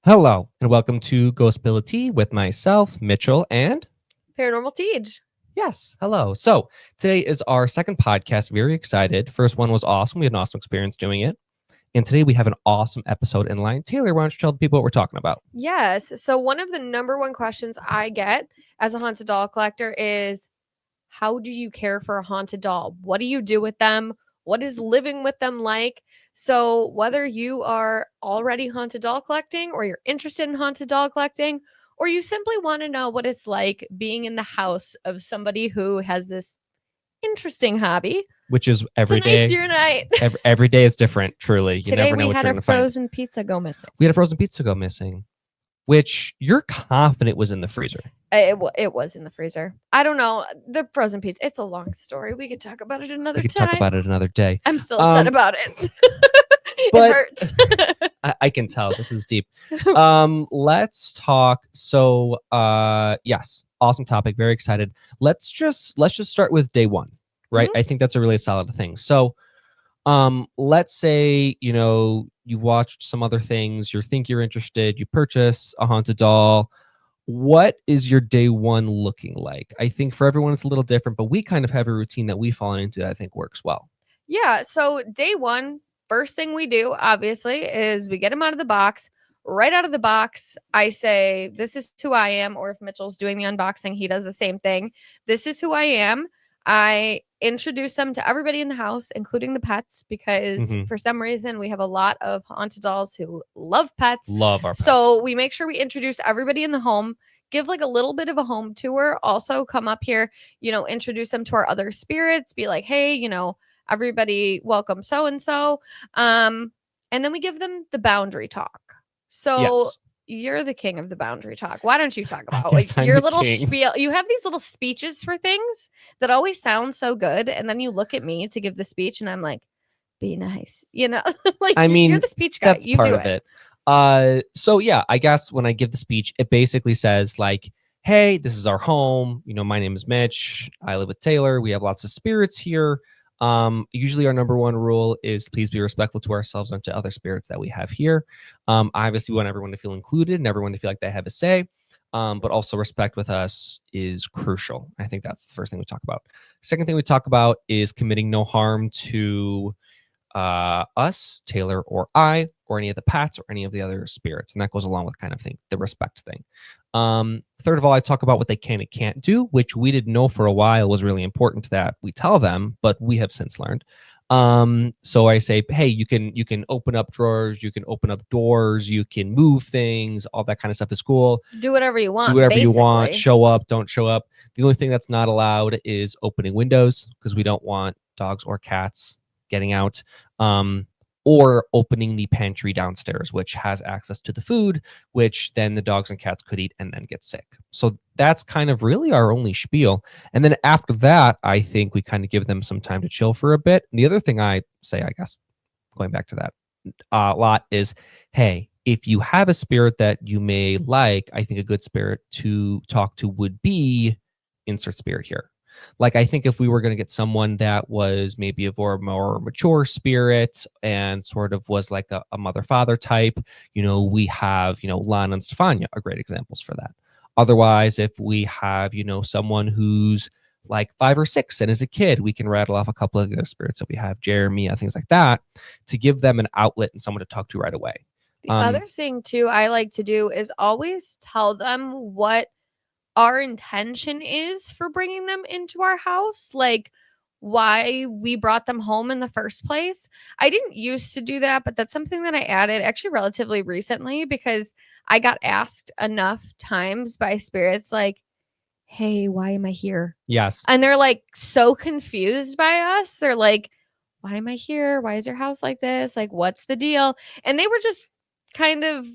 Hello, and welcome to Ghostability with myself, Mitchell, and Paranormal Teej. yes, hello. So today is our second podcast. Very excited. First one was awesome. We had an awesome experience doing it. And today we have an awesome episode in line. Taylor, why don't you tell the people what we're talking about? Yes. So one of the number one questions I get as a haunted doll collector is, how do you care for a haunted doll? What do you do with them? What is living with them like? So whether you are already haunted doll collecting, or you're interested in haunted doll collecting, or you simply want to know what it's like being in the house of somebody who has this interesting hobby, Which is every tonight's day. your night. Every day is different, truly. You Today never know we what had you're a going to find. frozen pizza go missing. We had a frozen pizza go missing, which you're confident was in the freezer. It was in the freezer. I don't know. The frozen pizza. It's a long story. We could talk about it another We could time. talk about it another day. I'm still upset about it. but- It hurts. I can tell this is deep. Let's talk. So, yes, awesome topic. Very excited. Let's just start with day one, right? I think that's a really solid thing. So, let's say you watched some other things. You think you're interested. You purchase a haunted doll. What is your day one looking like? I think for everyone it's a little different, but we kind of have a routine that we've fallen into that I think works well. Yeah. So day one, first thing we do, obviously, is we get them out of the box. Right out of the box, I say, this is who I am. Or if Mitchell's doing the unboxing, he does the same thing. This is who I am. I introduce them to everybody in the house, including the pets, because for some reason we have a lot of haunted dolls who love pets. Love our pets. So we make sure we introduce everybody in the home, give like a little bit of a home tour. Also come up here, introduce them to our other spirits, be like, hey, everybody welcome so-and-so. And then we give them the boundary talk. So Yes. You're the king of the boundary talk. Why don't you talk about I'm your the little king. spiel? You have these little speeches for things that always sound so good. And then you look at me to give the speech and I'm like, be nice. Like, I mean, you're the speech guy. That's You part do of it. So yeah, I guess when I give the speech, it basically says like, hey, this is our home. My name is Mitch. I live with Taylor. We have lots of spirits here. Usually our number one rule is please be respectful to ourselves and to other spirits that we have here. Obviously we want everyone to feel included and everyone to feel like they have a say. But also respect with us is crucial. I think that's the first thing we talk about. Second thing we talk about is committing no harm to us, Taylor, or I, or any of the pets, or any of the other spirits, and that goes along with kind of the respect thing. Third of all, I talk about what they can and can't do, which we didn't know for a while was really important to that we tell them, but we have since learned. So I say, hey, you can open up drawers, you can open up doors, you can move things, all that kind of stuff is cool. Do whatever you want. Do whatever you want. basically. Show up, don't show up. The only thing that's not allowed is opening windows because we don't want dogs or cats getting out, or opening the pantry downstairs, which has access to the food, which then the dogs and cats could eat and then get sick. So that's kind of really our only spiel. And then after that, I think we kind of give them some time to chill for a bit. And the other thing I say, I guess, going back to that a lot is, hey, if you have a spirit that you may like, I think a good spirit to talk to would be insert spirit here. Like, I think if we were going to get someone that was maybe a more mature spirit and sort of was like a mother-father type, we have, Lana and Stefania are great examples for that. Otherwise, if we have, someone who's like 5 or 6 and is a kid, we can rattle off a couple of the other spirits that we have, Jeremy, things like that, to give them an outlet and someone to talk to right away. The other thing, too, I like to do is always tell them what our intention is for bringing them into our house, like why we brought them home in the first place. I didn't used to do that, but that's something that I added actually relatively recently because I got asked enough times by spirits like, hey, why am I here? Yes. And they're like so confused by us. They're like, why am I here? Why is your house like this? Like, what's the deal? And they were just kind of,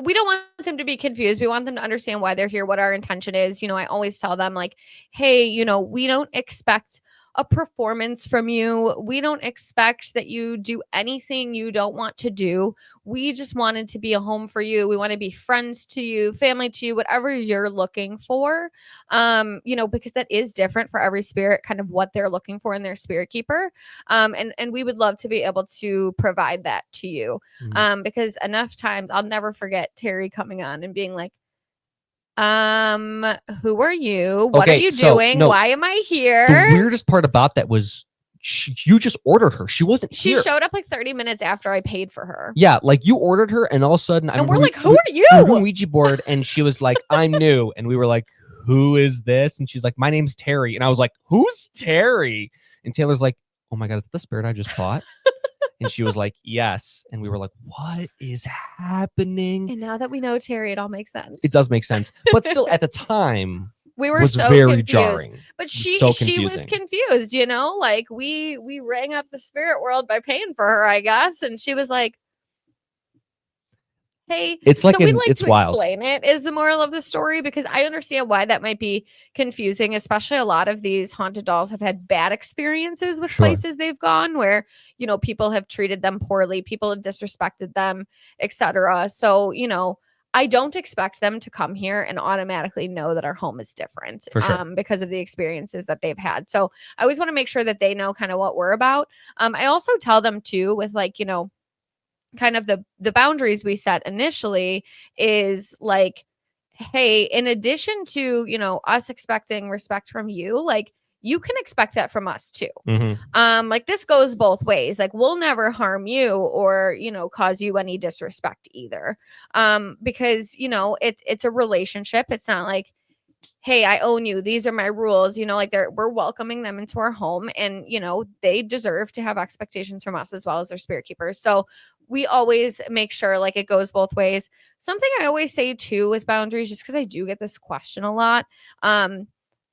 we don't want them to be confused. We want them to understand why they're here, what our intention is. I always tell them like, hey, we don't expect a performance from you. We don't expect that you do anything you don't want to do. We just wanted to be a home for you. We want to be friends to you, family to you, whatever you're looking for. Because that is different for every spirit, kind of what they're looking for in their spirit keeper. And we would love to be able to provide that to you. Because enough times I'll never forget Terry coming on and being like, who are you? What are you doing? No, Why am I here? the weirdest part about that was you just ordered her. She wasn't She here. showed up like 30 minutes after I paid for her. Yeah, like you ordered her, and all of a sudden, and we're like, who are you? We were doing Ouija board, and she was like, I'm new. And we were like, who is this? And she's like, my name's Terry. And I was like, who's Terry? And Taylor's like, oh my God, is that the spirit I just bought? And she was like, yes. And we were like, what is happening? And now that we know Terry, it all makes sense. It does make sense. But still, at the time, we were was so very confused. jarring. But she was confused, like we rang up the spirit world by paying for her, I guess. And she was like, hey, it's like so we'd like it's to wild. Explain it is the moral of the story, because I understand why that might be confusing, especially a lot of these haunted dolls have had bad experiences with places they've gone where, people have treated them poorly, people have disrespected them, etc. So, I don't expect them to come here and automatically know that our home is different because of the experiences that they've had. So I always want to make sure that they know kind of what we're about. I also tell them too, with kind of the boundaries we set initially is like, hey, in addition to, us expecting respect from you, like you can expect that from us too. Like this goes both ways. Like we'll never harm you or, cause you any disrespect either. Because, it's a relationship. It's not like, hey, I own you. These are my rules. We're welcoming them into our home, and, they deserve to have expectations from us as well as their spirit keepers. So we always make sure like it goes both ways. Something I always say too with boundaries, just because I do get this question a lot.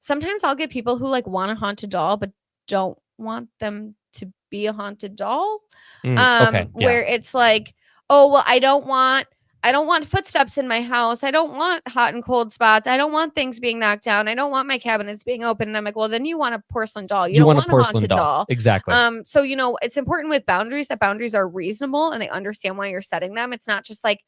Sometimes I'll get people who like want a haunted doll, but don't want them to be a haunted doll. Where it's like, oh, well, I don't want footsteps in my house. I don't want hot and cold spots. I don't want things being knocked down. I don't want my cabinets being open. And I'm like, well, then you want a porcelain doll. You don't want a haunted doll. Exactly. So, it's important with boundaries that boundaries are reasonable and they understand why you're setting them. It's not just like,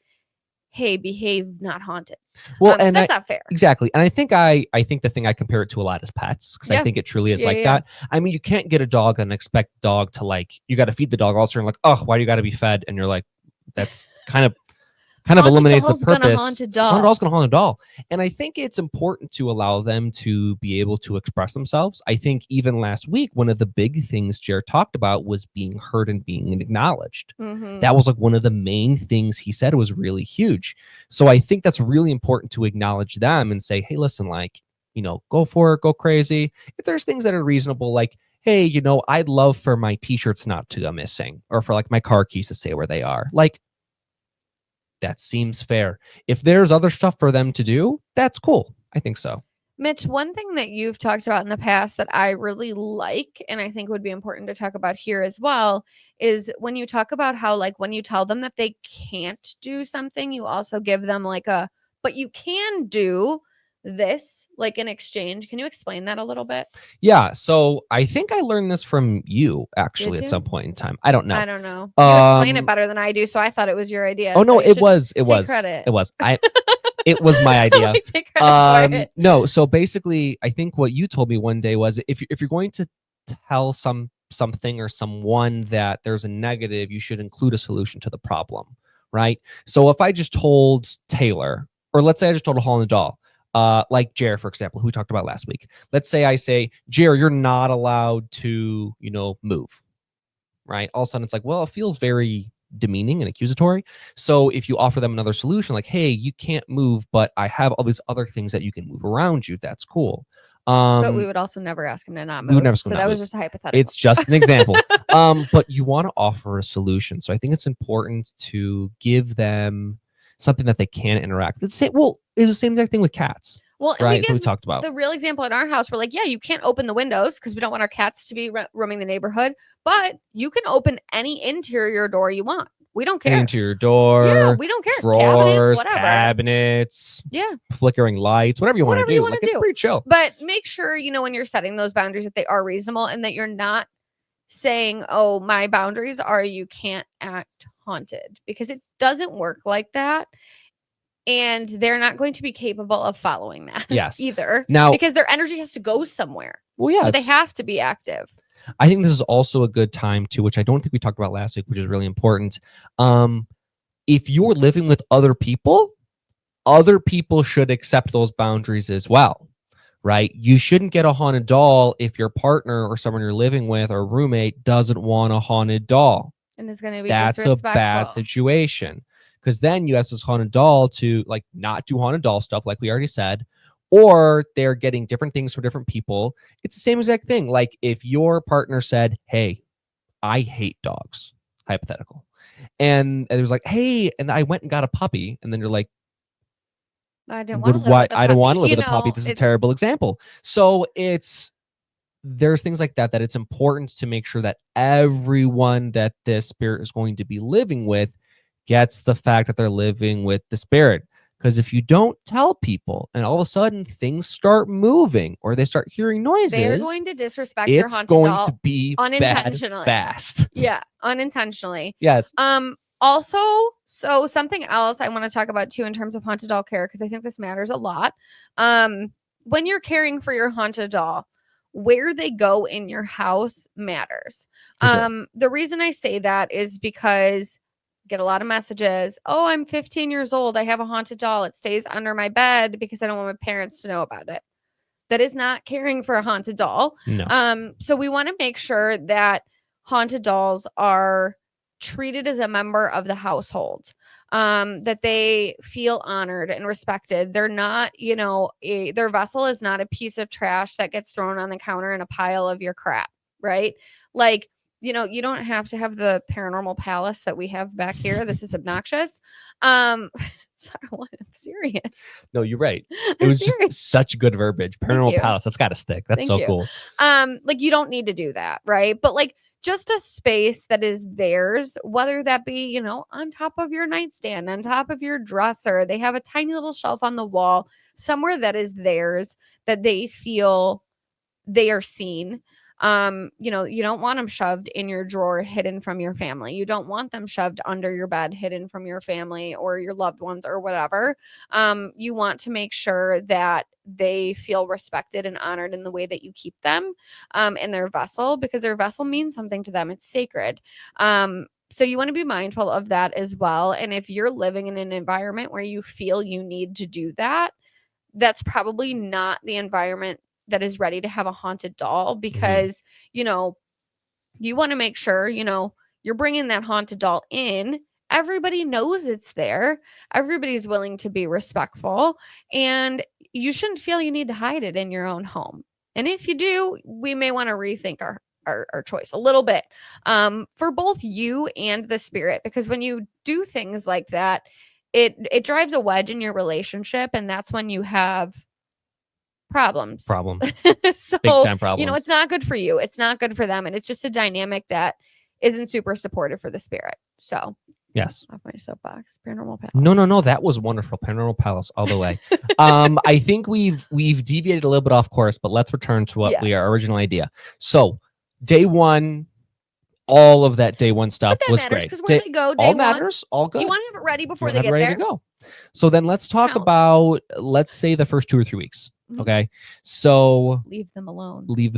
hey, behave, not haunted. Well, and that's not fair. Exactly. And I think the thing I compare it to a lot is pets, because I think it truly is that. I mean, you can't get a dog and expect dog to you got to feed the dog also. And like, oh, why do you got to be fed? And you're like, that's kind of eliminates the purpose. Haunted doll's gonna haunt a doll. And I think it's important to allow them to be able to express themselves. I think even last week, one of the big things Jared talked about was being heard and being acknowledged. That was like one of the main things he said was really huge. So I think that's really important to acknowledge them and say, hey, listen, go for it, go crazy. If there's things that are reasonable, like, hey, I'd love for my t-shirts not to go missing, or for my car keys to stay where they are. That seems fair. If there's other stuff for them to do, that's cool. I think so. Mitch, one thing that you've talked about in the past that I really like, and I think would be important to talk about here as well, is when you talk about how, when you tell them that they can't do something, you also give them but you can do this, in exchange. Can you explain that a little bit? Yeah. So I think I learned this from you actually at some point in time. I don't know. You explain it better than I do, so I thought it was your idea. Oh no, it was. Credit. It was. It was my idea. Take credit for it. No. So basically, I think what you told me one day was if you're going to tell something or someone that there's a negative, you should include a solution to the problem, right? So if I just told Taylor, or let's say I just told a Holland doll, like Jer, for example, who we talked about last week. Let's say I say, Jer, you're not allowed to, move, right? All of a sudden it's like, well, it feels very demeaning and accusatory. So if you offer them another solution, like, hey, you can't move, but I have all these other things that you can move around you, that's cool. But we would also never ask him to not move. So that was just a hypothetical. It's just an example. But you want to offer a solution. So I think it's important to give them something that they can interact. It's the same exact thing with cats. Well, right? That's what we talked about. The real example in our house, we're like, yeah, you can't open the windows because we don't want our cats to be roaming the neighborhood, but you can open any interior door you want. We don't care. Into your door. Yeah, we don't care. Drawers, Cabinets, whatever. cabinets. Yeah. Flickering lights, whatever you want to do. Like, it's pretty chill. But make sure, when you're setting those boundaries that they are reasonable and that you're not saying, oh, my boundaries are you can't act haunted, because it doesn't work like that. And they're not going to be capable of following that either. Now, because their energy has to go somewhere. Well, yeah. So they have to be active. I think this is also a good time too, which I don't think we talked about last week, which is really important. If you're living with other people should accept those boundaries as well, right? You shouldn't get a haunted doll if your partner or someone you're living with or roommate doesn't want a haunted doll. And it's going to be That's a bad situation. Because then you ask this haunted doll to like not do haunted doll stuff, like we already said, or they're getting different things from different people. It's the same exact thing. Like if your partner said, hey, I hate dogs, hypothetical. And it was like, hey, and I went and got a puppy. And then you're like, I don't want to live with the puppy. I don't want to live with a puppy. This is a terrible example. So there's things like that it's important to make sure that everyone that this spirit is going to be living with gets the fact that they're living with the spirit. Because if you don't tell people and all of a sudden things start moving or they start hearing noises, they're going to disrespect your haunted doll. It's going to be unintentionally. Fast. Yeah, unintentionally. Yes. Also, so something else I want to talk about too in terms of haunted doll care, because I think this matters a lot. When you're caring for your haunted doll, where they go in your house matters. Sure. The reason I say that is because get a lot of messages. Oh, I'm 15 years old. I have a haunted doll. It stays under my bed because I don't want my parents to know about it. That is not caring for a haunted doll. No. So we want to make sure that haunted dolls are treated as a member of the household, that they feel honored and respected. They're not, their vessel is not a piece of trash that gets thrown on the counter in a pile of your crap, right? Like, you don't have to have the paranormal palace that we have back here. This is obnoxious. Sorry, I'm serious. No, you're right. It was just such good verbiage. Paranormal palace. That's got to stick. That's so cool. Like you don't need to do that, right? But like just a space that is theirs, whether that be, on top of your nightstand, on top of your dresser, they have a tiny little shelf on the wall, somewhere that is theirs, that they feel they are seen. You don't want them shoved in your drawer, hidden from your family. You don't want them shoved under your bed, hidden from your family or your loved ones or whatever. You want to make sure that they feel respected and honored in the way that you keep them, in their vessel, because their vessel means something to them. It's sacred. So you want to be mindful of that as well. And if you're living in an environment where you feel you need to do that, that's probably not the environment that is ready to have a haunted doll, because, you want to make sure, you're bringing that haunted doll in. Everybody knows it's there. Everybody's willing to be respectful, and you shouldn't feel you need to hide it in your own home. And if you do, we may want to rethink our choice a little bit, for both you and the spirit, because when you do things like that, it drives a wedge in your relationship, and that's when you have problem. So, big time problem. It's not good for you. It's not good for them. And it's just a dynamic that isn't super supportive for the spirit. So, yes. Off my soapbox. Paranormal Palace. No. That was wonderful. Paranormal Palace all the way. I think we've deviated a little bit off course, but let's return to what our original idea. So, day one, all of that day one stuff was great. Because where they go, day all one, matters. All good. You want to have it ready before they get there. To go. So then let's talk about, let's say, the first 2 or 3 weeks. Okay. So leave them alone. The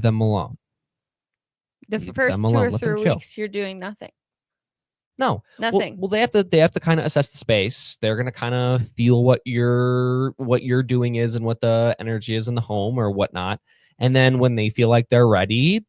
first 2 or 3 weeks, you're doing nothing. No, nothing. Well, they have to kind of assess the space. They're going to kind of feel what your doing is and what the energy is in the home or whatnot. And then when they feel like they're ready,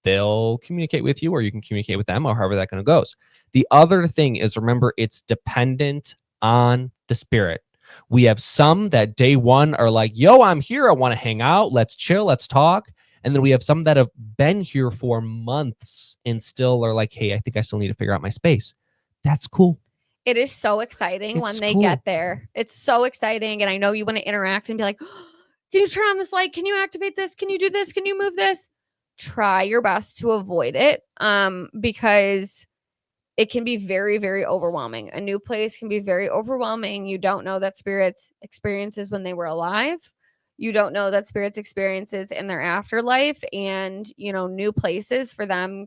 they'll communicate with you, or you can communicate with them, or however that kind of goes. The other thing is, remember, it's dependent on the spirit. We have some that day one are like, yo, I'm here. I want to hang out. Let's chill. Let's talk. And then we have some that have been here for months and still are like, hey, I think I still need to figure out my space. That's cool. It is so exciting when they get there. It's so exciting. And I know you want to interact and be like, oh, can you turn on this light? Can you activate this? Can you do this? Can you move this? Try your best to avoid it, because it can be very, very overwhelming. A new place can be very overwhelming. You don't know that spirits experiences when they were alive. You don't know that spirits experiences in their afterlife, and, you know, new places for them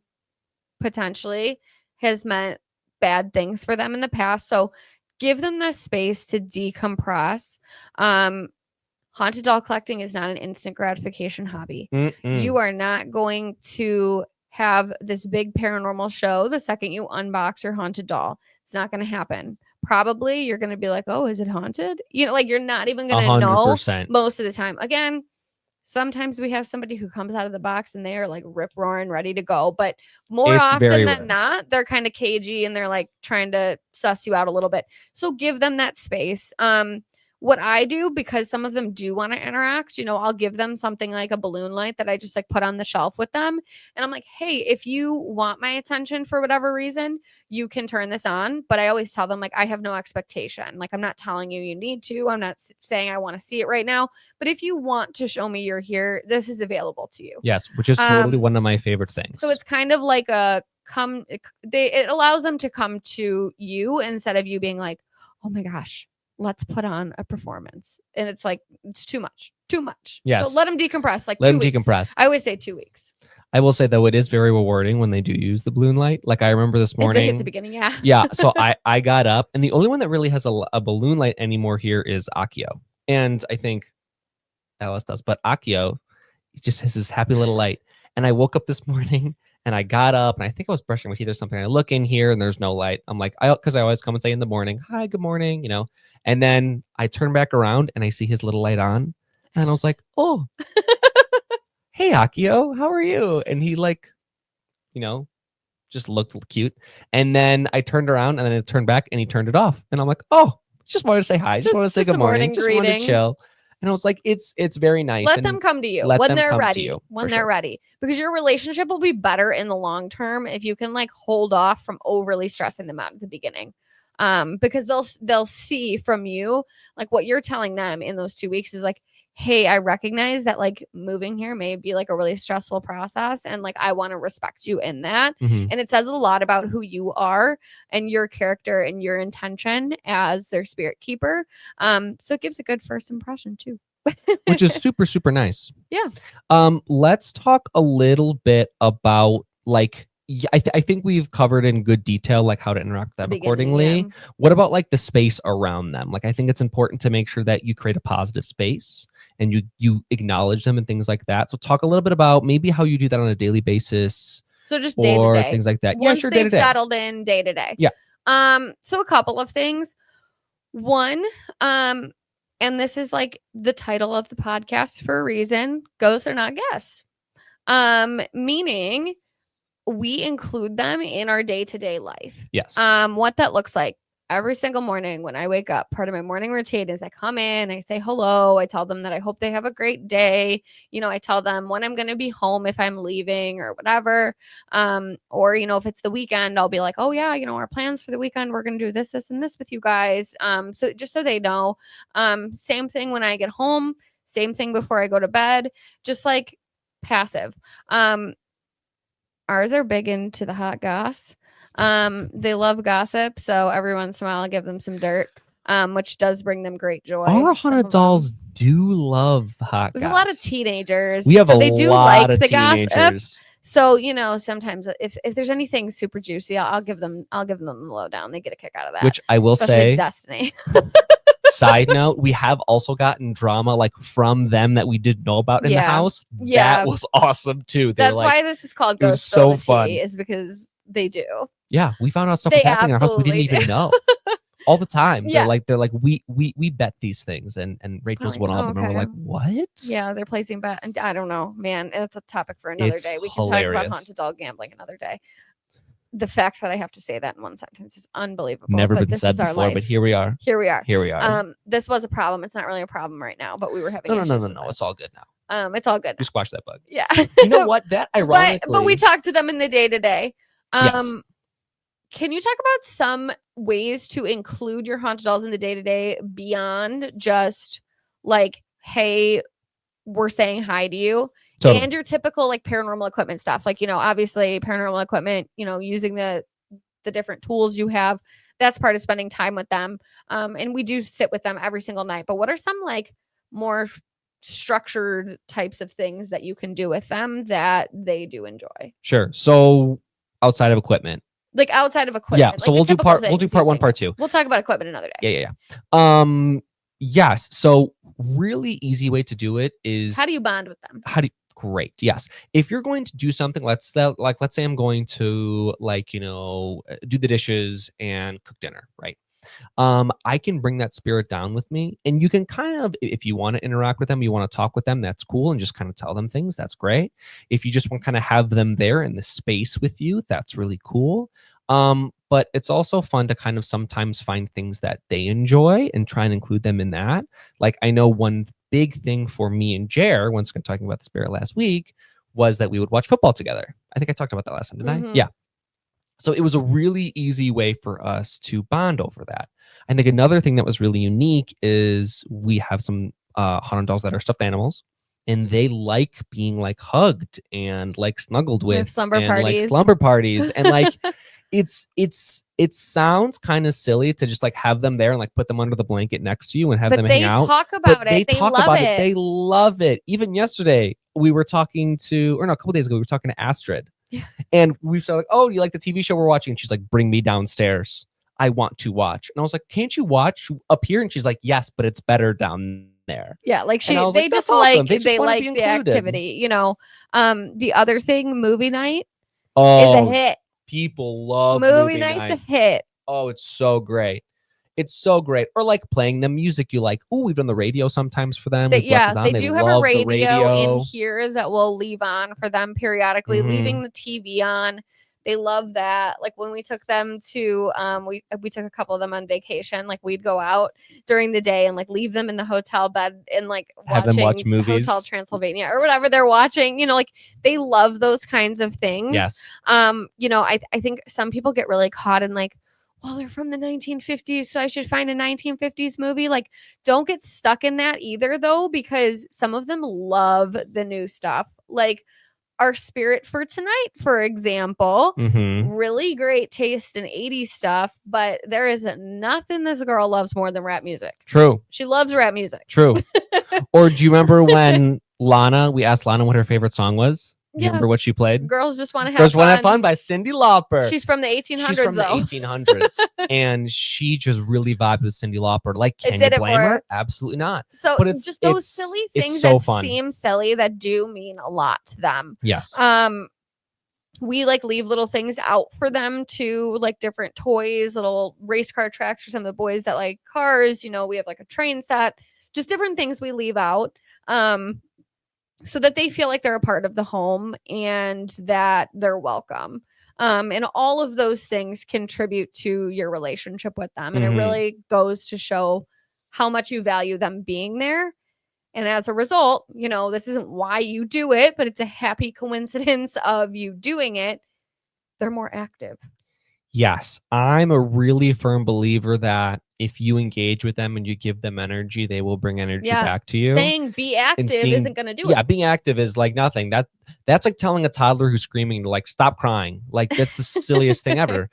potentially has meant bad things for them in the past. So give them the space to decompress. Haunted doll collecting is not an instant gratification hobby. You are not going to have this big paranormal show the second you unbox your haunted doll. It's not going to happen. Probably you're going to be like, oh, is it haunted? You know, like you're not even going to know 100%. most of the time. Again, sometimes we have somebody who comes out of the box and they are like rip roaring ready to go, but more It's often very than rare. not, they're kind of cagey and they're like trying to suss you out a little bit. So give them that space. What I do, because some of them do want to interact, you know, I'll give them something like a balloon light that I just like put on the shelf with them. And I'm like, hey, if you want my attention for whatever reason, you can turn this on. But I always tell them, like, I have no expectation. Like, I'm not telling you you need to. I'm not saying I want to see it right now. But if you want to show me you're here, this is available to you. Yes, which is totally one of my favorite things. So it's kind of like it allows them to come to you instead of you being like, oh my gosh, let's put on a performance. And it's like, it's too much. Yes. So let them decompress. Like let 2 them weeks. decompress. I always say 2 weeks. I will say, though, it is very rewarding when they do use the balloon light. Like, I remember this morning. At the beginning, yeah. Yeah. So I got up, and the only one that really has a balloon light anymore here is Akio. And I think Alice does. But Akio just has this happy little light. And I woke up this morning, and I got up, and I think I was brushing my teeth or something. I look in here, and there's no light. I'm like, because I always come and say in the morning, hi, good morning, you know. And then I turn back around, and I see his little light on. And I was like, oh, hey, Akio, how are you? And he, like, you know, just looked cute. And then I turned around, and then it turned back, and he turned it off. And I'm like, oh, just wanted to say hi. Just wanted to say good morning. Just wanted to chill. And I was like, it's very nice. Let them come to you when they're ready. When they're ready. Because your relationship will be better in the long term if you can like hold off from overly stressing them out at the beginning. Because they'll see from you like what you're telling them in those 2 weeks is like, hey, I recognize that like moving here may be like a really stressful process, and like I want to respect you in that. Mhm. And it says a lot about who you are and your character and your intention as their spirit keeper. So it gives a good first impression too. Which is super, super nice. Yeah. Let's talk a little bit about like, I think we've covered in good detail like how to interact with them accordingly. Yeah. What about like the space around them? Like, I think it's important to make sure that you create a positive space and you acknowledge them and things like that. So talk a little bit about maybe how you do that on a daily basis. So just day to day, things like that. Once yeah, sure, they've day-to-day. settled in, day to day. Yeah. So a couple of things. One, and this is like the title of the podcast for a reason. Ghosts are not guests. Meaning we include them in our day-to-day life. Yes. What that looks like every single morning when I wake up, part of my morning routine is I come in, I say hello, I tell them that I hope they have a great day. You know, I tell them when I'm going to be home if I'm leaving or whatever. Or, you know, if it's the weekend, I'll be like, oh yeah, you know, our plans for the weekend, we're going to do this, this, and this with you guys. So just so they know, same thing when I get home, same thing before I go to bed, just like passive. Ours are big into the hot goss. They love gossip, so every once in a while I'll give them some dirt, which does bring them great joy. Our haunted dolls do love hot goss. We have a lot of teenagers. We have so a they do lot like of the teenagers. Gossip. So, you know, sometimes if there's anything super juicy, I'll give them the lowdown. They get a kick out of that. Which I will especially say, Destiny. Side note, we have also gotten drama like from them that we didn't know about in the house. Yeah. That was awesome too. That's why this is called Ghost so fun. is because they do. Yeah, we found out stuff was happening in our house we didn't even know. All the time. Yeah. They're like we bet these things, and Rachel's one of them, and we're like, what? Yeah, they're placing bet, and I don't know, man. It's a topic for another day. We can hilarious. talk about haunted doll gambling another day. The fact that I have to say that in one sentence is unbelievable. Never been said before, but here we are. Here we are. Here we are. This was a problem. It's not really a problem right now, but we were having no. it. It's all good now. It's all good. You squash that bug. Yeah. You know what? That ironically, but we talk to them in the day to day. Yes. Can you talk about some ways to include your haunted dolls in the day to day beyond just like, hey, we're saying hi to you? Totally. And your typical like paranormal equipment stuff, like, you know, obviously paranormal equipment, you know, using the the different tools you have. That's part of spending time with them. And we do sit with them every single night. But what are some like more structured types of things that you can do with them that they do enjoy? Sure. So outside of equipment. Like outside of equipment. Yeah. So like we'll do part one, part two. We'll talk about equipment another day. Yeah. Yes. So really easy way to do it is, how do you bond with them? Great. Yes. If you're going to do something, let's say I'm going to do the dishes and cook dinner, right? I can bring that spirit down with me, and you can kind of, if you want to interact with them, you want to talk with them, that's cool, and just kind of tell them things, that's great. If you just want to kind of have them there in the space with you, that's really cool. But it's also fun to kind of sometimes find things that they enjoy and try and include them in that. Like, I know one big thing for me and Jer, once talking about the spirit last week, was that we would watch football together. I think I talked about that last time, didn't I? Yeah. So it was a really easy way for us to bond over that. I think another thing that was really unique is we have some haunted dolls that are stuffed animals, and they like being like hugged and like snuggled with slumber and parties. like slumber parties. And like it sounds kind of silly to just like have them there and like put them under the blanket next to you and have them hang out. Talk about They talk about it. They love it. Even yesterday we were talking to, or no, a couple days ago we were talking to Astrid. Yeah. And we started like, oh, do you like the TV show we're watching? And she's like, bring me downstairs. I want to watch. And I was like, can't you watch up here? And she's like, yes, but it's better down there. Yeah, like they like, just awesome. like they like the activity. The other thing, movie night is a hit. People love movie night's a hit. Oh, it's so great. It's so great. Or like playing the music you like. Oh, we've done the radio sometimes for them. They do have a radio in here that we'll leave on for them periodically, leaving the TV on. They love that. Like when we took them to, we took a couple of them on vacation. Like we'd go out during the day and like leave them in the hotel bed and like have them watch movies, Hotel Transylvania or whatever they're watching. Like they love those kinds of things. Yes. I think some people get really caught in like, well, they're from the 1950s, so I should find a 1950s movie. Like, don't get stuck in that either, though, because some of them love the new stuff. Like, our Spirit for Tonight, for example, really great taste in 80s stuff, but there is nothing this girl loves more than rap music. True. She loves rap music. True. Or do you remember when we asked Lana what her favorite song was? Do you remember what she played? Girls Just Want to Have Girls Want to Have Fun by Cyndi Lauper. She's from the 1800s, She's from though. the 1800s. And she just really vibed with Cyndi Lauper. Like, can you blame her? Absolutely not. So but it's just those silly things that seem silly that do mean a lot to them. Yes. We like leave little things out for them too, like different toys, little race car tracks for some of the boys that like cars. We have like a train set, just different things we leave out. So that they feel like they're a part of the home and that they're welcome. And all of those things contribute to your relationship with them. And it really goes to show how much you value them being there. And as a result, this isn't why you do it, but it's a happy coincidence of you doing it. They're more active. Yes. I'm a really firm believer that if you engage with them and you give them energy, they will bring energy back to you. Saying be active isn't going to do it. Yeah, being active is like nothing. That's like telling a toddler who's screaming to like stop crying. Like that's the silliest thing ever.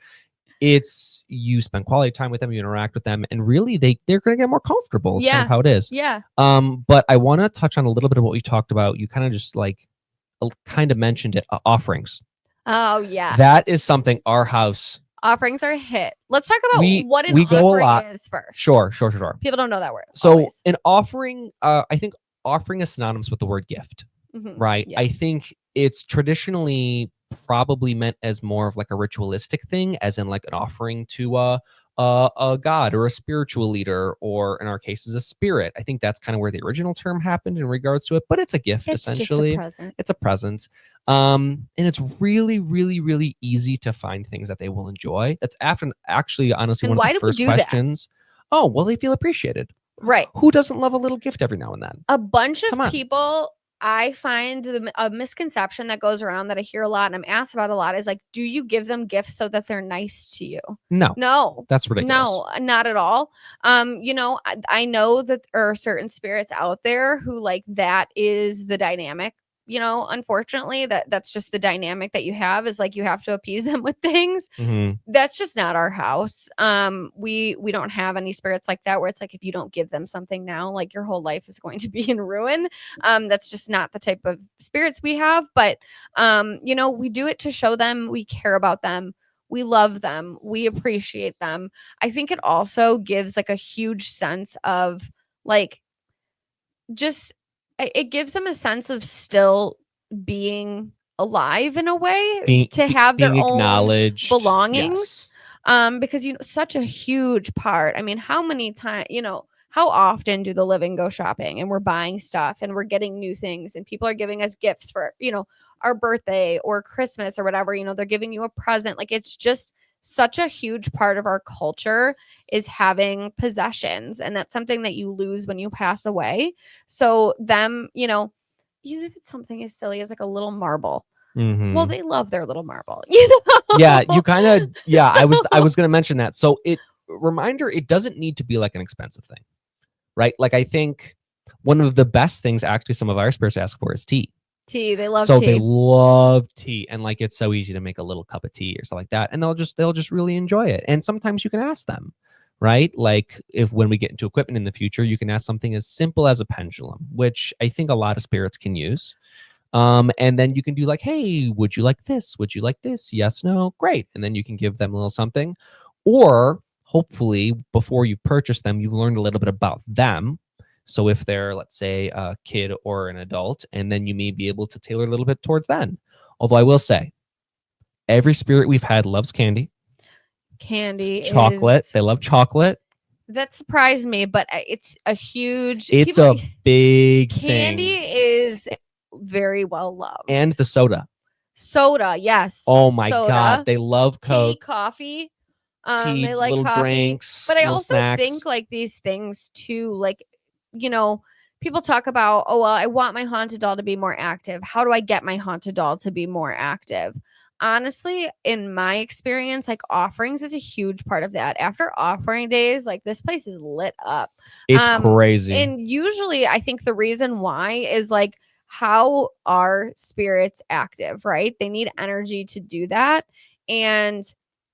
It's you spend quality time with them, you interact with them, and really they're going to get more comfortable. It's kind of how it is. Yeah. But I want to touch on a little bit of what we talked about. You kind of just like kind of mentioned it, offerings. Oh yeah. That is something our house. Offerings are a hit. Let's talk about what an offering is first. Sure. People don't know that word. So an offering, I think offering is synonymous with the word gift, right? Yeah. I think it's traditionally probably meant as more of like a ritualistic thing, as in like an offering to a god or a spiritual leader, or in our cases, a spirit. I think that's kind of where the original term happened in regards to it, but it's a gift essentially. It's a present. And it's really, really, really easy to find things that they will enjoy. That's actually, honestly, one of the first questions. Oh, well, they feel appreciated. Right. Who doesn't love a little gift every now and then? A bunch of people, I find a misconception that goes around that I hear a lot and I'm asked about a lot is like, do you give them gifts so that they're nice to you? No, that's ridiculous. No, not at all. I know that there are certain spirits out there who like that is the dynamic. unfortunately, that's just the dynamic that you have, is like you have to appease them with things. Mm-hmm. That's just not our house. We don't have any spirits like that where it's like if you don't give them something now, like your whole life is going to be in ruin. That's just not the type of spirits we have. But we do it to show them we care about them. We love them. We appreciate them. I think it also gives like a huge sense of like, just it gives them a sense of still being alive in a way, to have their being own acknowledged. belongings. Yes. Because such a huge part. I mean, how many times, how often do the living go shopping and we're buying stuff and we're getting new things and people are giving us gifts for, our birthday or Christmas or whatever, they're giving you a present. Like, it's just such a huge part of our culture is having possessions. And that's something that you lose when you pass away. So them, even if it's something as silly as like a little marble, Mm-hmm. well, they love their little marble, Yeah, you kind of, yeah, I was going to mention that. So reminder, it doesn't need to be like an expensive thing, right? Like, I think one of the best things actually some of our spirits ask for is tea. They love so tea. They love tea, and like it's so easy to make a little cup of tea or stuff like that, and they'll just really enjoy it. And sometimes you can ask them, right? Like, if when we get into equipment in the future, you can ask something as simple as a pendulum, which I think a lot of spirits can use. And then you can do like, hey, would you like this? Would you like this? Yes, no, great. And then you can give them a little something. Or hopefully before you purchase them, you've learned a little bit about them. So if they're, let's say, a kid or an adult, and then you may be able to tailor a little bit towards them. Although I will say, every spirit we've had loves candy. Chocolate. They love chocolate. That surprised me, but it's a huge... It's a big candy thing. is very well loved. And the soda. Yes. Oh my God. They love Coke. Tea, coffee. Tea, they like little coffee. drinks. But I also snacks. think like these things too, like, people talk about, oh, well, I want my haunted doll to be more active. How do I get my haunted doll to be more active? Honestly, in my experience, like offerings is a huge part of that. After offering days, like this place is lit up. It's crazy. And usually I think the reason why is like, how are spirits active, right? They need energy to do that. And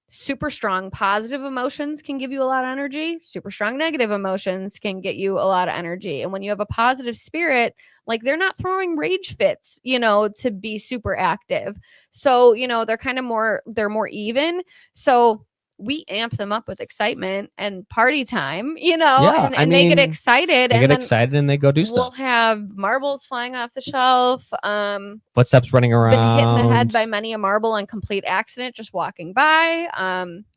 super strong positive emotions can give you a lot of energy. Super strong negative emotions can get you a lot of energy. And when you have a positive spirit, like they're not throwing rage fits, to be super active. So, they're kind of they're more even. So we amp them up with excitement and party time, Yeah, and they get excited. They get excited and they go do stuff. We'll have marbles flying off the shelf. Footsteps running around. Been hit in the head by many a marble on complete accident just walking by.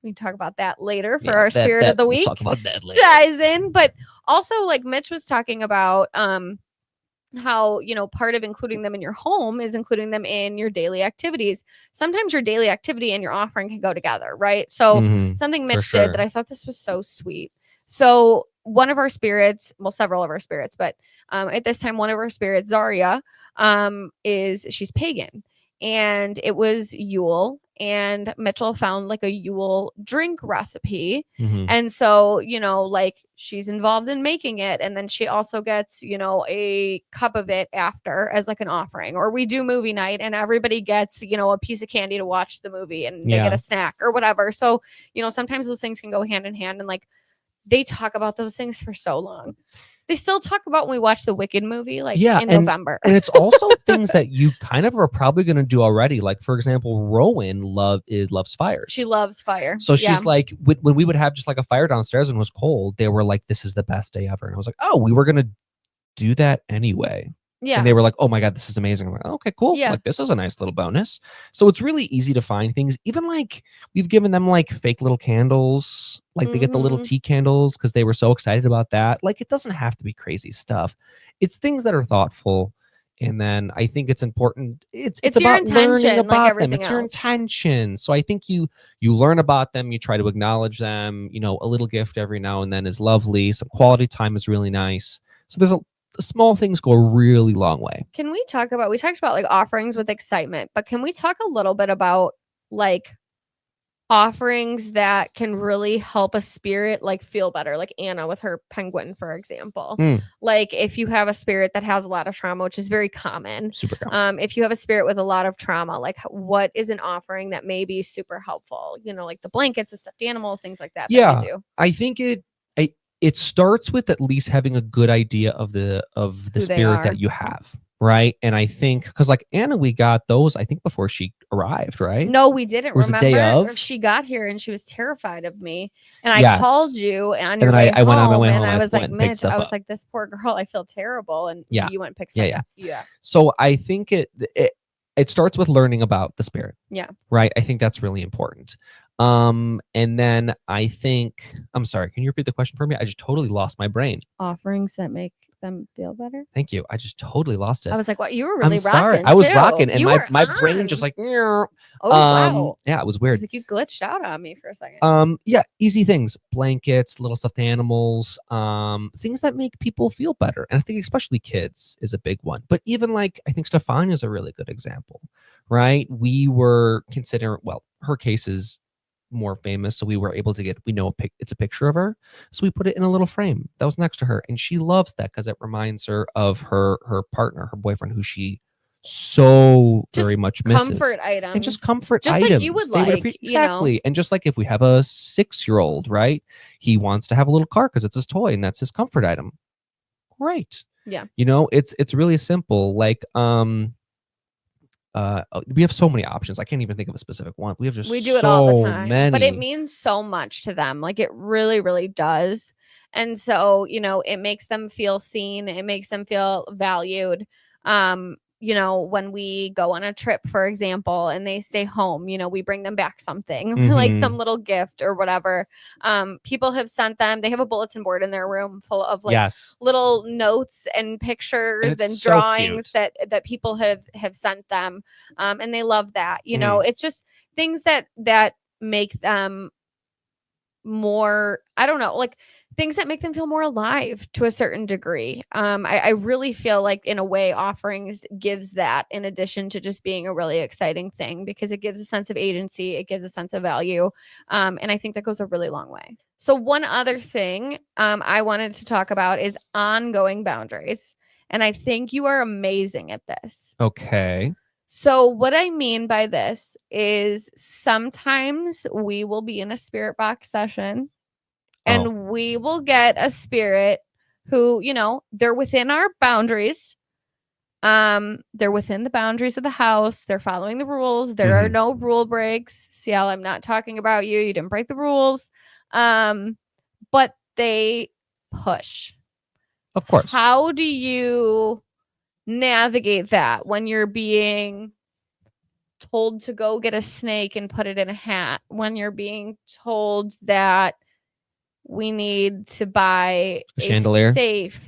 We can talk about that later for our spirit of the week. We'll talk about that later. Ties in, but also like Mitch was talking about how part of including them in your home is including them in your daily activities. Sometimes your daily activity and your offering can go together, right? So something Mitch did that I thought this was so sweet. So one of our spirits, well, several of our spirits, but at this time, one of our spirits, Zaria, she's pagan, and it was Yule, and Mitchell found like a Yule drink recipe. And so, like she's involved in making it. And then she also gets, a cup of it after as like an offering, or we do movie night and everybody gets, a piece of candy to watch the movie and they get a snack or whatever. So, sometimes those things can go hand in hand, and like they talk about those things for so long. They still talk about when we watch the Wicked movie, in November. And it's also things that you kind of are probably going to do already. Like, for example, Rowan loves fires. She loves fire. So she's like, when we would have just like a fire downstairs and it was cold, they were like, this is the best day ever. And I was like, oh, we were going to do that anyway. Yeah. And they were like, oh my God, this is amazing. I'm like, okay, cool. Yeah. Like, this is a nice little bonus. So it's really easy to find things. Even like we've given them like fake little candles. Like they get the little tea candles because they were so excited about that. Like, it doesn't have to be crazy stuff. It's things that are thoughtful. And then I think it's important. It's about learning about them. It's your intention. So I think you learn about them. You try to acknowledge them. A little gift every now and then is lovely. Some quality time is really nice. So there's small things go a really long way. Can we talked about like offerings with excitement, but can we talk a little bit about like offerings that can really help a spirit like feel better, like Anna with her penguin, for example. Like if you have a spirit that has a lot of trauma, which is very common, Super common. if you have a spirit with a lot of trauma, like what is an offering that may be super helpful, like the blankets, the stuffed animals, things like that that Yeah, you do. I think it starts with at least having a good idea of the Who they spirit are. that you have, right? And I think because like Anna, we got those I think before she arrived, right? No, we didn't. Or was it Remember, day of? she got here and she was terrified of me, and I Yes. called you on And your then way I went on my way and home. I I was went like, and picked Mitch, stuff I was up. like, this poor girl, I feel terrible, and Yeah. you went and picked Yeah, stuff. Yeah. So I think it starts with learning about the spirit. Yeah. Right. I think that's really important. And then I think I'm sorry. Can you repeat the question for me? I just totally lost my brain. Offerings that make them feel better. Thank you. I just totally lost it. I was like, what? You were really I'm sorry. rocking. I was too. rocking, and You my were brain on. just like. Oh wow. Yeah, it was I weird. was like, you glitched out on me for a second. Yeah, easy things, blankets, little stuffed animals, things that make people feel better. And I think especially kids is a big one. But even like I think Stefania is a really good example, right? We were considering, well, her case is more famous, so we were able to get, it's a picture of her, so we put it in a little frame that was next to her, and she loves that because it reminds her of her partner, her boyfriend, who she so Just very much misses. Comfort items. And just comfort Just items. like you would like, exactly. And just like if we have a 6-year-old, right? He wants to have a little car because it's his toy and that's his comfort item. Great. Yeah. It's really simple. Like we have so many options. I can't even think of a specific one. We do it all the time. many. But it means so much to them. Like it really, really does. And so, it makes them feel seen. It makes them feel valued. When we go on a trip, for example, and they stay home, we bring them back something like some little gift or whatever. People have sent them, they have a bulletin board in their room full of like little notes and pictures and drawings that people have sent them. And they love that, it's just things that make them more, I don't know, like things that make them feel more alive to a certain degree. I really feel like in a way offerings gives that, in addition to just being a really exciting thing, because it gives a sense of agency, it gives a sense of value. And I think that goes a really long way. So one other thing I wanted to talk about is ongoing boundaries. And I think you are amazing at this. Okay. So what I mean by this is sometimes we will be in a spirit box session and we will get a spirit who, they're within our boundaries. They're within the boundaries of the house. They're following the rules. There are no rule breaks. CL, I'm not talking about you. You didn't break the rules. But they push. Of course. How do you navigate that when you're being told to go get a snake and put it in a hat, when you're being told that we need to buy a chandelier safe,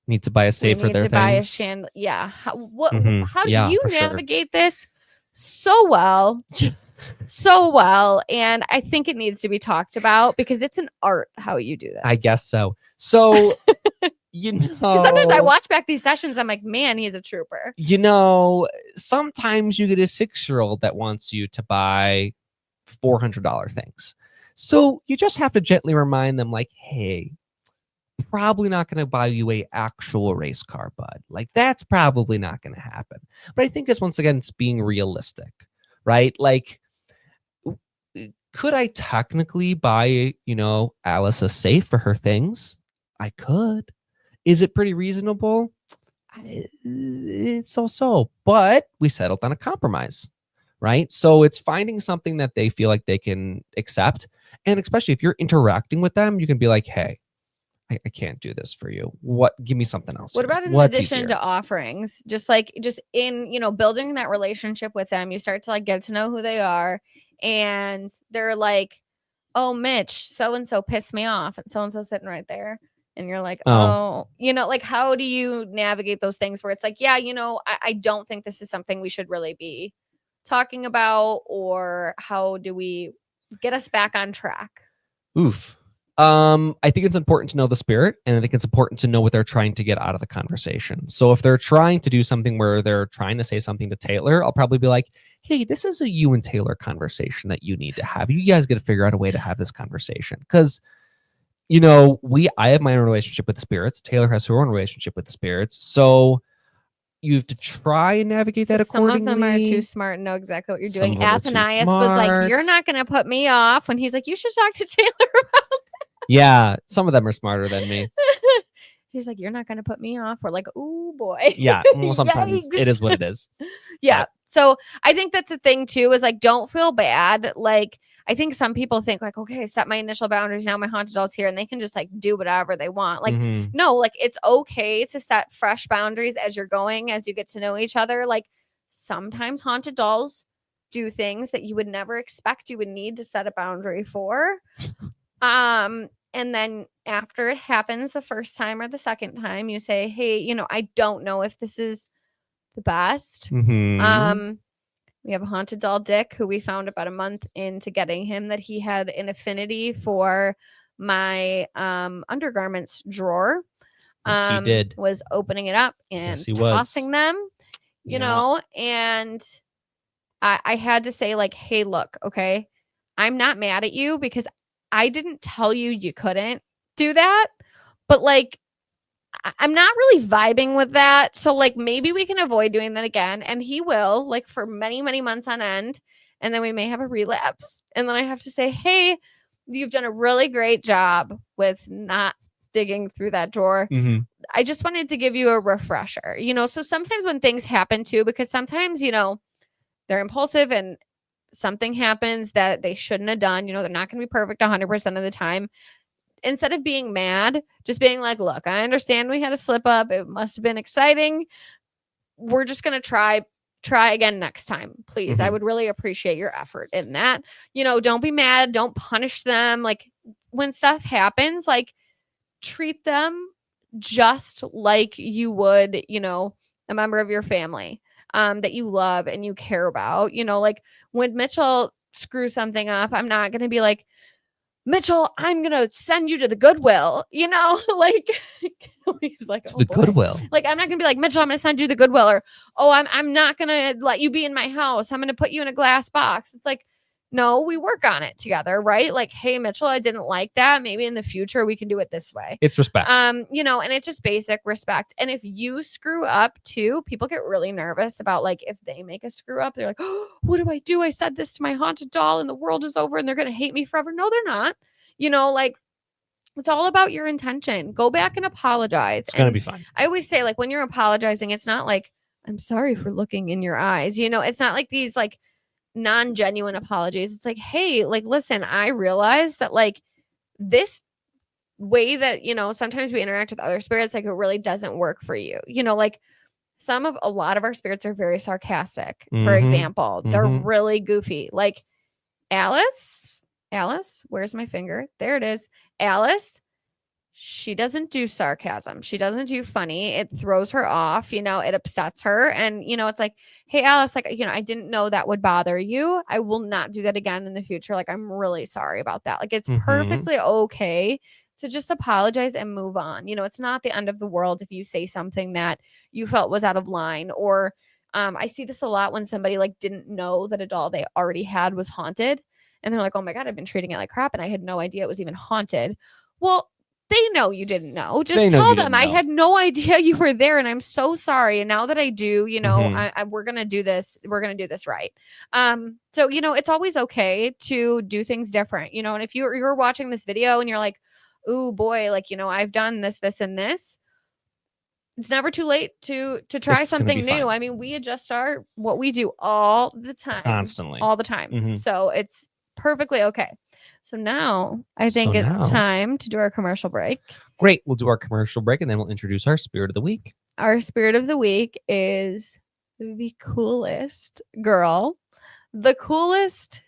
need to buy a safe for their things, yeah, how do you navigate this so well? So well, and I think it needs to be talked about because it's an art how you do this. I guess so. So sometimes I watch back these sessions, I'm like, man, he's a trooper. Sometimes you get a 6-year-old that wants you to buy $400 things. So you just have to gently remind them, like, hey, probably not going to buy you a actual race car, bud. Like, that's probably not going to happen. But I think once again, it's being realistic, right? Like, could I technically buy, Alice a safe for her things? I could. Is it pretty reasonable? It's so. But we settled on a compromise, right? So it's finding something that they feel like they can accept. And especially if you're interacting with them, you can be like, hey, I can't do this for you. Give me something else. What about in addition to offerings? Just in, building that relationship with them, you start to like get to know who they are. And they're like, oh, Mitch, so-and-so pissed me off. And so-and-so sitting right there. And you're like, oh, like, how do you navigate those things where it's like, yeah, I don't think this is something we should really be talking about, or how do we get us back on track? Oof. I think it's important to know the spirit, and I think it's important to know what they're trying to get out of the conversation. So if they're trying to do something where they're trying to say something to Taylor, I'll probably be like, hey, this is a you and Taylor conversation that you need to have. You guys got to figure out a way to have this conversation because I have my own relationship with the spirits. Taylor has her own relationship with the spirits. So you have to try and navigate that Some of accordingly. them are too smart and know exactly what you're Some doing. of them are too Athenias was like, smart. "You're not going to put me off," when he's like, "You should talk to Taylor about Yeah, some of them are smarter than me. it." She's like, "You're not going to put me off." We're like, "Ooh, boy." Yeah, well, sometimes Yikes. it is what it is. Yeah. So I think that's a thing too, is like, don't feel bad. Like, I think some people think like, okay, I set my initial boundaries. Now my haunted doll's here and they can just like do whatever they want. Like, Mhm. no, like it's okay to set fresh boundaries as you're going, as you get to know each other. Like sometimes haunted dolls do things that you would never expect you would need to set a boundary for. And then after it happens the first time or the second time, you say, hey, I don't know if this is the best. Mhm. We have a haunted doll, Dick, who we found about a month into getting him, that he had an affinity for my undergarments drawer. Yes, he did. Was opening it up and Yes, he tossing was. them, and I had to say, like, hey, look, okay, I'm not mad at you because I didn't tell you couldn't do that, but like, I'm not really vibing with that. So like maybe we can avoid doing that again. And he will, like, for many, many months on end. And then we may have a relapse. And then I have to say, hey, you've done a really great job with not digging through that drawer. Mhm. I just wanted to give you a refresher. So sometimes when things happen too, because sometimes, they're impulsive and something happens that they shouldn't have done. They're not going to be perfect 100% of the time. Instead of being mad, just being like, look, I understand we had a slip up. It must have been exciting. We're just going to try again next time. Please. I would really appreciate your effort in that. Don't be mad. Don't punish them. Like when stuff happens, like treat them just like you would, a member of your family that you love and you care about. Like when Mitchell screws something up, I'm not going to be like, Mitchell, I'm gonna send you to the Goodwill, like he's like, To the Goodwill. Like, I'm not gonna be like, Mitchell, I'm gonna send you to the Goodwill, or I'm not gonna let you be in my house. I'm gonna put you in a glass box. It's like, no, we work on it together, right? Like, hey, Mitchell, I didn't like that. Maybe in the future we can do it this way. It's respect. And it's just basic respect. And if you screw up too, people get really nervous about like if they make a screw up, they're like, oh, what do I do? I said this to my haunted doll and the world is over and they're gonna hate me forever. No, they're not. Like it's all about your intention. Go back and apologize. It's gonna be fine. I always say, like, when you're apologizing, it's not like, I'm sorry for looking in your eyes. It's not like these like non-genuine apologies. It's like, hey, like, listen, I realize that like this way that, sometimes we interact with other spirits, like it really doesn't work for you. Like a lot of our spirits are very sarcastic, for example. They're really goofy. Like Alice, where's my finger? There it is. Alice, she doesn't do sarcasm. She doesn't do funny. It throws her off, it upsets her. And, it's like, hey, Alice, like, I didn't know that would bother you. I will not do that again in the future. Like, I'm really sorry about that. Like, it's perfectly okay to just apologize and move on. It's not the end of the world if you say something that you felt was out of line. Or I see this a lot when somebody like didn't know that a doll they already had was haunted. And they're like, oh my God, I've been treating it like crap and I had no idea it was even haunted. Well, they know you didn't know. Just tell them I had no idea you were there and I'm so sorry. And now that I do, we're going to do this. We're going to do this right. So, it's always okay to do things different, and if you're watching this video and you're like, ooh boy, like, I've done this, and this, it's never too late to try something new. Fine. I mean, we adjust what we do all the time, constantly, all the time. So it's perfectly okay. So now I think it's time to do our commercial break. Great. We'll do our commercial break and then we'll introduce our spirit of the week. Our spirit of the week is the coolest girl, the coolest,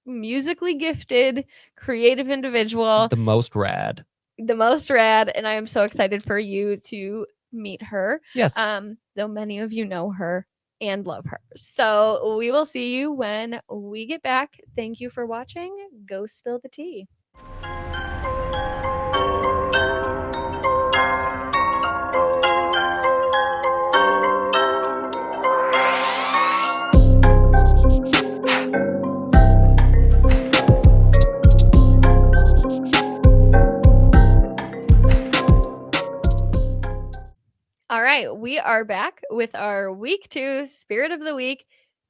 musically gifted, creative individual, the most rad. And I am so excited for you to meet her. Yes. Though many of you know her and love her. So we will see you when we get back. Thank you for watching. Go spill the tea. are back with our week 2 spirit of the week,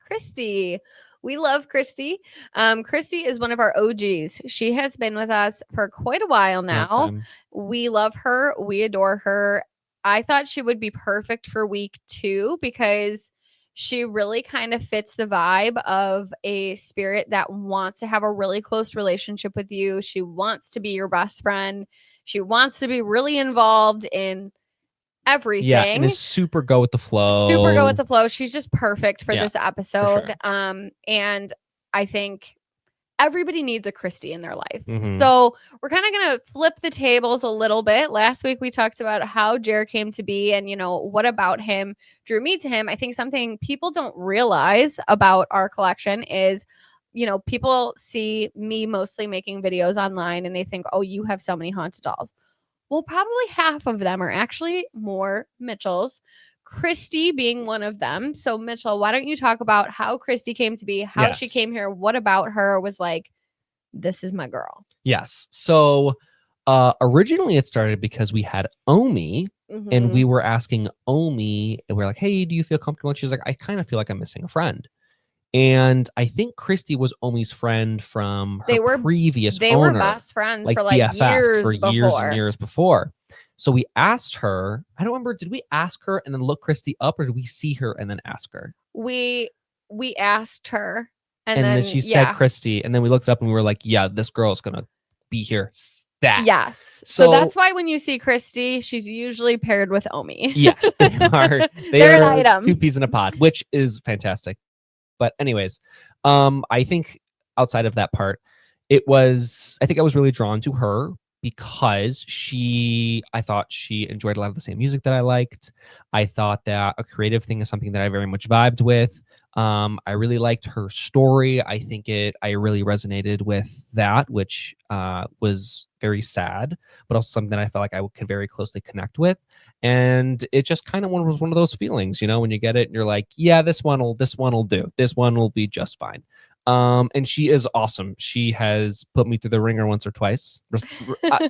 Kristie. We love Kristie. Kristie is one of our OGs. She has been with us for quite a while now. We love her. We adore her. I thought she would be perfect for week 2 because she really kind of fits the vibe of a spirit that wants to have a really close relationship with you. She wants to be your best friend. She wants to be really involved in everything. Yeah, and is super go with the flow. Super go with the flow. She's just perfect for this episode. For sure. And I think everybody needs a Kristie in their life. So we're kind of going to flip the tables a little bit. Last week we talked about how Jer came to be and, you know, what about him drew me to him. I think something people don't realize about our collection is, you know, people see me mostly making videos online and they think, oh, you have so many haunted dolls. Well, probably half of them are actually more Mitchell's. Kristie being one of them. So, Mitchell, why don't you talk about how Kristie came to be, how she came here, what about her was like, this is my girl? Yes. So, originally it started because we had Omi and we were asking Omi, and we're like, hey, do you feel comfortable? And she's like, I kind of feel like I'm missing a friend. And I think Kristie was Omi's friend from her previous owner. They were best friends for like BFFs years and years before. So we asked her, I don't remember, did we ask her and then look Kristie up, or did we see her and then ask her? We asked her. And then she said Kristie, and then we looked up and we were like, yeah, this girl's going to be here. Stat. Yes. So that's why when you see Kristie, she's usually paired with Omi. Yes, they're an item. 2 peas in a pod, which is fantastic. But anyways, I think outside of that part, I think I was really drawn to her because I thought she enjoyed a lot of the same music that I liked. I thought that a creative thing is something that I very much vibed with. I really liked her story. I really resonated with that, which was very sad, but also something that I felt like I could very closely connect with. And it just kind of was one of those feelings, you know, when you get it and you're like, yeah, this one will do. This one will be just fine. And she is awesome. She has put me through the ringer once or twice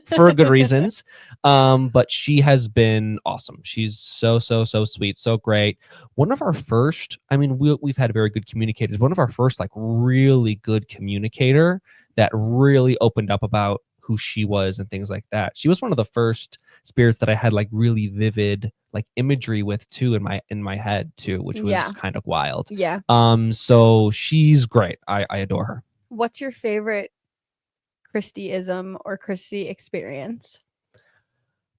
for good reasons. But she has been awesome. She's so sweet, so great. One of our first, I mean, we've had very good communicators. One of our first, like, really good communicator that really opened up about who she was and things like that. She was one of the first spirits that I had like really vivid like imagery with too in my head too, which was kind of wild. Yeah. So she's great. I adore her. What's your favorite Kristieism or Kristie experience?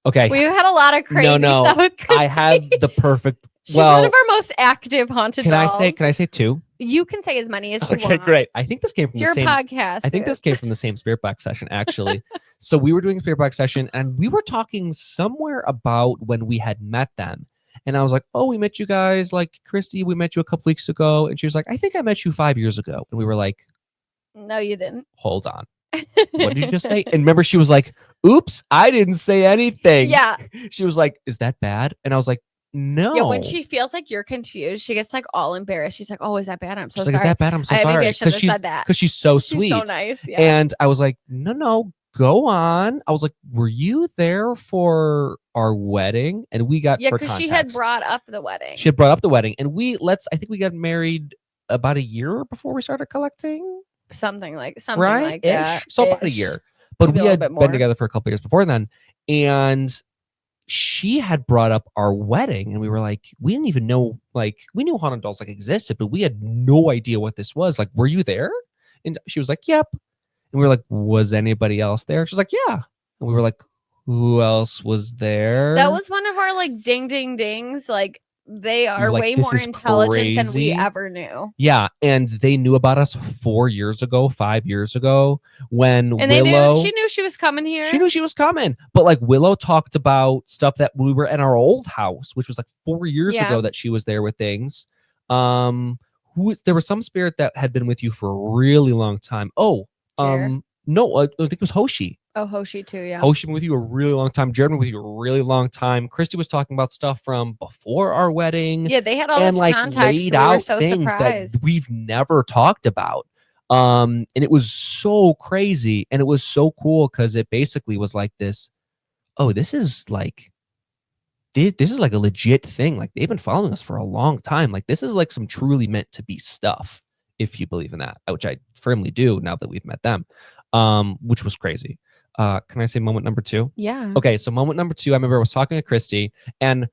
Okay. We've had a lot of crazy stuff with Kristie. I have the perfect. She's one of our most active haunted dolls. Can I say 2? You can say as many as you want. Okay, great. I think this came from your podcast. I think this came from the same Spirit Box session, actually. So we were doing a Spirit Box session, and we were talking somewhere about when we had met them. And I was like, oh, we met you guys, like, Kristie, we met you a couple weeks ago. And she was like, I think I met you 5 years ago. And we were like, no, you didn't. Hold on. What did you just say? And remember, she was like, oops, I didn't say anything. Yeah. She was like, is that bad? And I was like, no. Yeah, when she feels like you're confused, she gets like all embarrassed. She's like, oh, is that bad? I'm so sorry. Like, is that bad? I'm so sorry. Maybe I should have said that. Because she's so sweet. She's so nice. Yeah. And I was like, no, go on. I was like, were you there for our wedding? And we got because she had brought up the wedding. She had brought up the wedding. And I think we got married about a year before we started collecting. Something like right? that. So about a year. But we had been together for a couple years before then. And she had brought up our wedding, and we were like, we didn't even know, like, we knew haunted dolls like existed, but we had no idea what this was. Like, were you there? And she was like, yep. And we were like, was anybody else there? She's like, yeah. And we were like, who else was there? That was one of our like ding ding dings. Like, they are way more intelligent than we ever knew. Yeah, and they knew about us 4 years ago, 5 years ago when she knew she was coming here. She knew she was coming. But like Willow talked about stuff that we were in our old house, which was like 4 years ago that she was there with things. There was some spirit that had been with you for a really long time. No, I think it was Hoshi. Oh, Hoshi too, yeah. Hoshi been with you a really long time. Jared been with you a really long time. Kristie was talking about stuff from before our wedding. Yeah, they had all this context. Laid out things surprised. that we've never talked about. And it was so crazy. And it was so cool because it basically was like this, oh, this is like this is like a legit thing. Like they've been following us for a long time. Like this is like some truly meant to be stuff, if you believe in that, which I firmly do now that we've met them, which was crazy. Can I say moment number 2? Yeah. Okay, so moment number 2, I remember I was talking to Kristie, and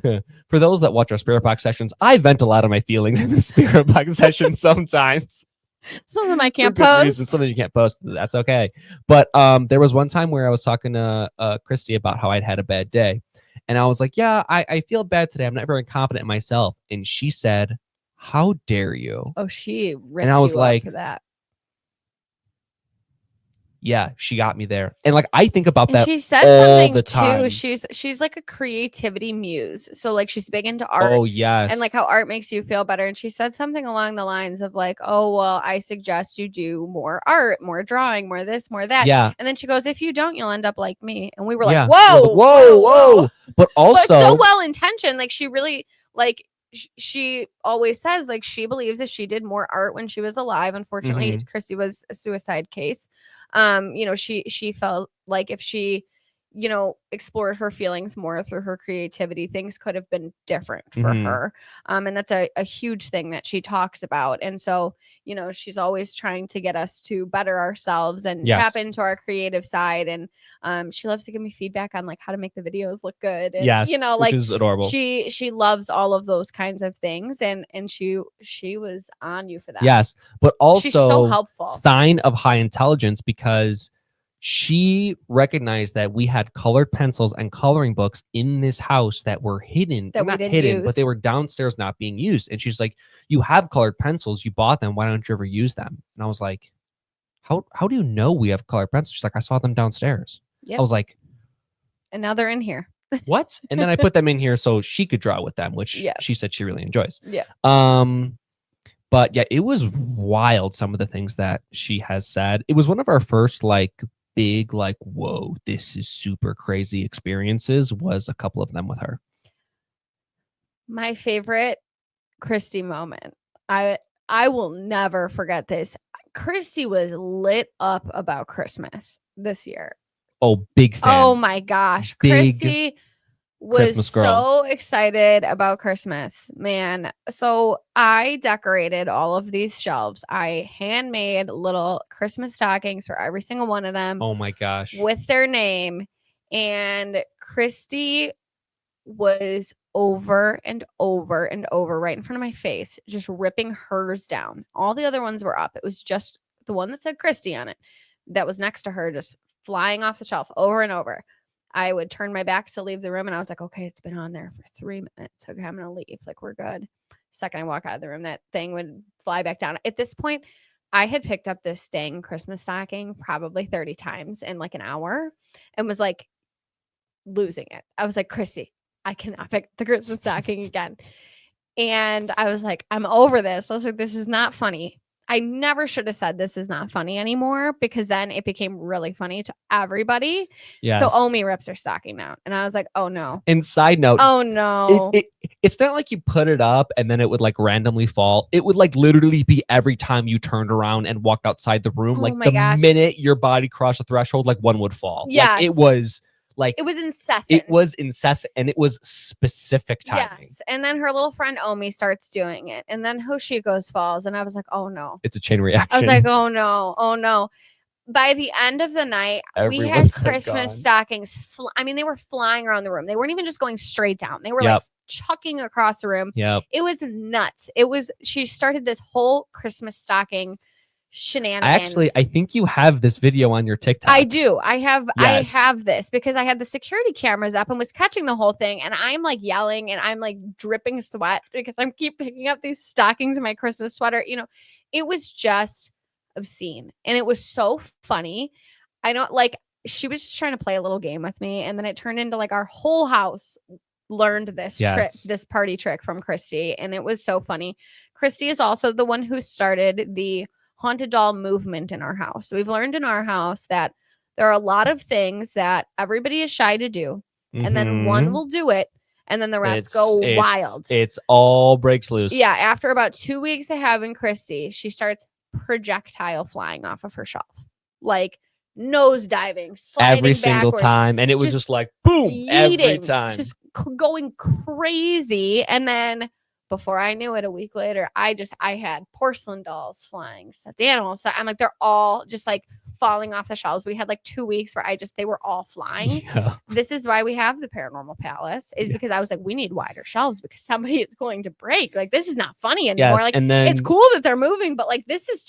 for those that watch our spirit box sessions, I vent a lot of my feelings in the spirit box sessions sometimes. Some of them I For can't good reason. post. Some of you can't post. That's okay. But there was one time where I was talking to Kristie about how I'd had a bad day. And I was like, yeah, I feel bad today. I'm not very confident in myself. And she said, how dare you? Oh, she And ripped I was you like, up for that. yeah, she got me there. And like, I think about And that she said all something the too. time. She's like a creativity muse. So like she's big into art Oh, yes. and like how art makes you feel better. And she said something along the lines of like, oh, well, I suggest you do more art, more drawing, more this, more that. Yeah. And then she goes, if you don't, you'll end up like me. And we were Yeah. like, We're whoa, like, whoa. But also, but so well intentioned. Like she really like she always says like she believes if she did more art when she was alive. Unfortunately, Kristie was a suicide case. You know, she felt like if she, you know, explored her feelings more through her creativity, things could have been different for her. And that's a huge thing that she talks about. And so, you know, she's always trying to get us to better ourselves and tap into our creative side. And she loves to give me feedback on like how to make the videos look good. And yes, you know, which like is adorable. she loves all of those kinds of things. And she was on you for that. Yes, but also she's so helpful. Sign of high intelligence, because she recognized that we had colored pencils and coloring books in this house that were hidden. That Well, we not didn't hidden, but use. they were downstairs not being used. And she's like, you have colored pencils, you bought them, why don't you ever use them? And I was like, how do you know we have colored pencils? She's like, I saw them downstairs. Yep. I was like, and now they're in here. what? And then I put them in here so she could draw with them, which Yeah. she said she really enjoys. Yeah. But yeah, it was wild, some of the things that she has said. It was one of our first like big, like, whoa, this is super crazy experiences, was a couple of them with her. My favorite Kristie moment. I will never forget this. Kristie was lit up about Christmas this year. Oh, big fan. Oh my gosh. Big Kristie was Christmas girl. so excited about Christmas, man. So I decorated all of these shelves. I handmade little Christmas stockings for every single one of them. Oh my gosh. With their name. And Kristie was over and over and over right in front of my face, just ripping hers down. All the other ones were up. It was just the one that said Kristie on it that was next to her, just flying off the shelf over and over. I would turn my back to leave the room and I was like, okay, it's been on there for 3 minutes. Okay, I'm going to leave. Like, we're good. Second I walk out of the room, that thing would fly back down. At this point, I had picked up this dang Christmas stocking probably 30 times in like an hour and was like losing it. I was like, Kristie, I cannot pick the Christmas stocking again. And I was like, I'm over this. I was like, this is not funny. I never should have said this is not funny anymore, because then it became really funny to everybody. Yes. So Omi rips her stocking out. And I was like, oh no. And side note, oh no. It's not like you put it up and then it would like randomly fall. It would like literally be every time you turned around and walked outside the room. Oh Like my the gosh. minute your body crossed the threshold, like one would fall. Yes. Like it was like It was incessant. It was incessant, and it was specific timing. Yes. And then her little friend Omi starts doing it. And then Hoshiko's falls. And I was like, oh no. It's a chain reaction. I was like, oh no. Oh no. By the end of the night, we had Everyone's had Christmas gone. stockings. I mean, they were flying around the room. They weren't even just going straight down. They were Yep. like chucking across the room. Yep. It was nuts. She started this whole Christmas stocking shenanigan. I think you have this video on your TikTok. I do. Yes. I have this because I had the security cameras up and was catching the whole thing. And I'm like yelling and I'm like dripping sweat because I keep picking up these stockings in my Christmas sweater. You know, it was just obscene. And it was so funny. I don't like, she was just trying to play a little game with me. And then it turned into like our whole house learned this trick, this party trick from Kristie. And it was so funny. Kristie is also the one who started the haunted doll movement in our house. So we've learned in our house that there are a lot of things that everybody is shy to do. Mm-hmm. And then one will do it. And then the rest go wild. It's all breaks loose. Yeah. After about 2 weeks of having Kristie, she starts projectile flying off of her shelf. Like nose diving, sliding every single backwards, time, and it was just like boom every yeeting, time. just going crazy. And then before I knew it, a week later, I had porcelain dolls flying, stuffed animals. So I'm like, they're all just like falling off the shelves. We had like 2 weeks where they were all flying. Yeah. This is why we have the Paranormal Palace, is because I was like, we need wider shelves because somebody is going to break. Like, this is not funny anymore. Yes, Like, and then it's cool that they're moving, but like, this is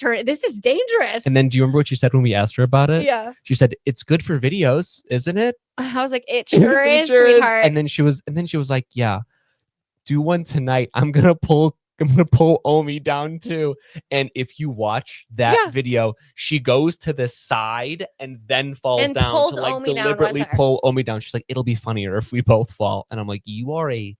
dangerous. And then do you remember what you said when we asked her about it? Yeah. She said, it's good for videos, isn't it? I was like, it sure is, sweetheart. And then she was like, yeah, do one tonight. I'm gonna pull Omi down too. And if you watch that video, she goes to the side and then falls down to like Omi deliberately pull Omi down. She's like, it'll be funnier if we both fall. And I'm like, you are a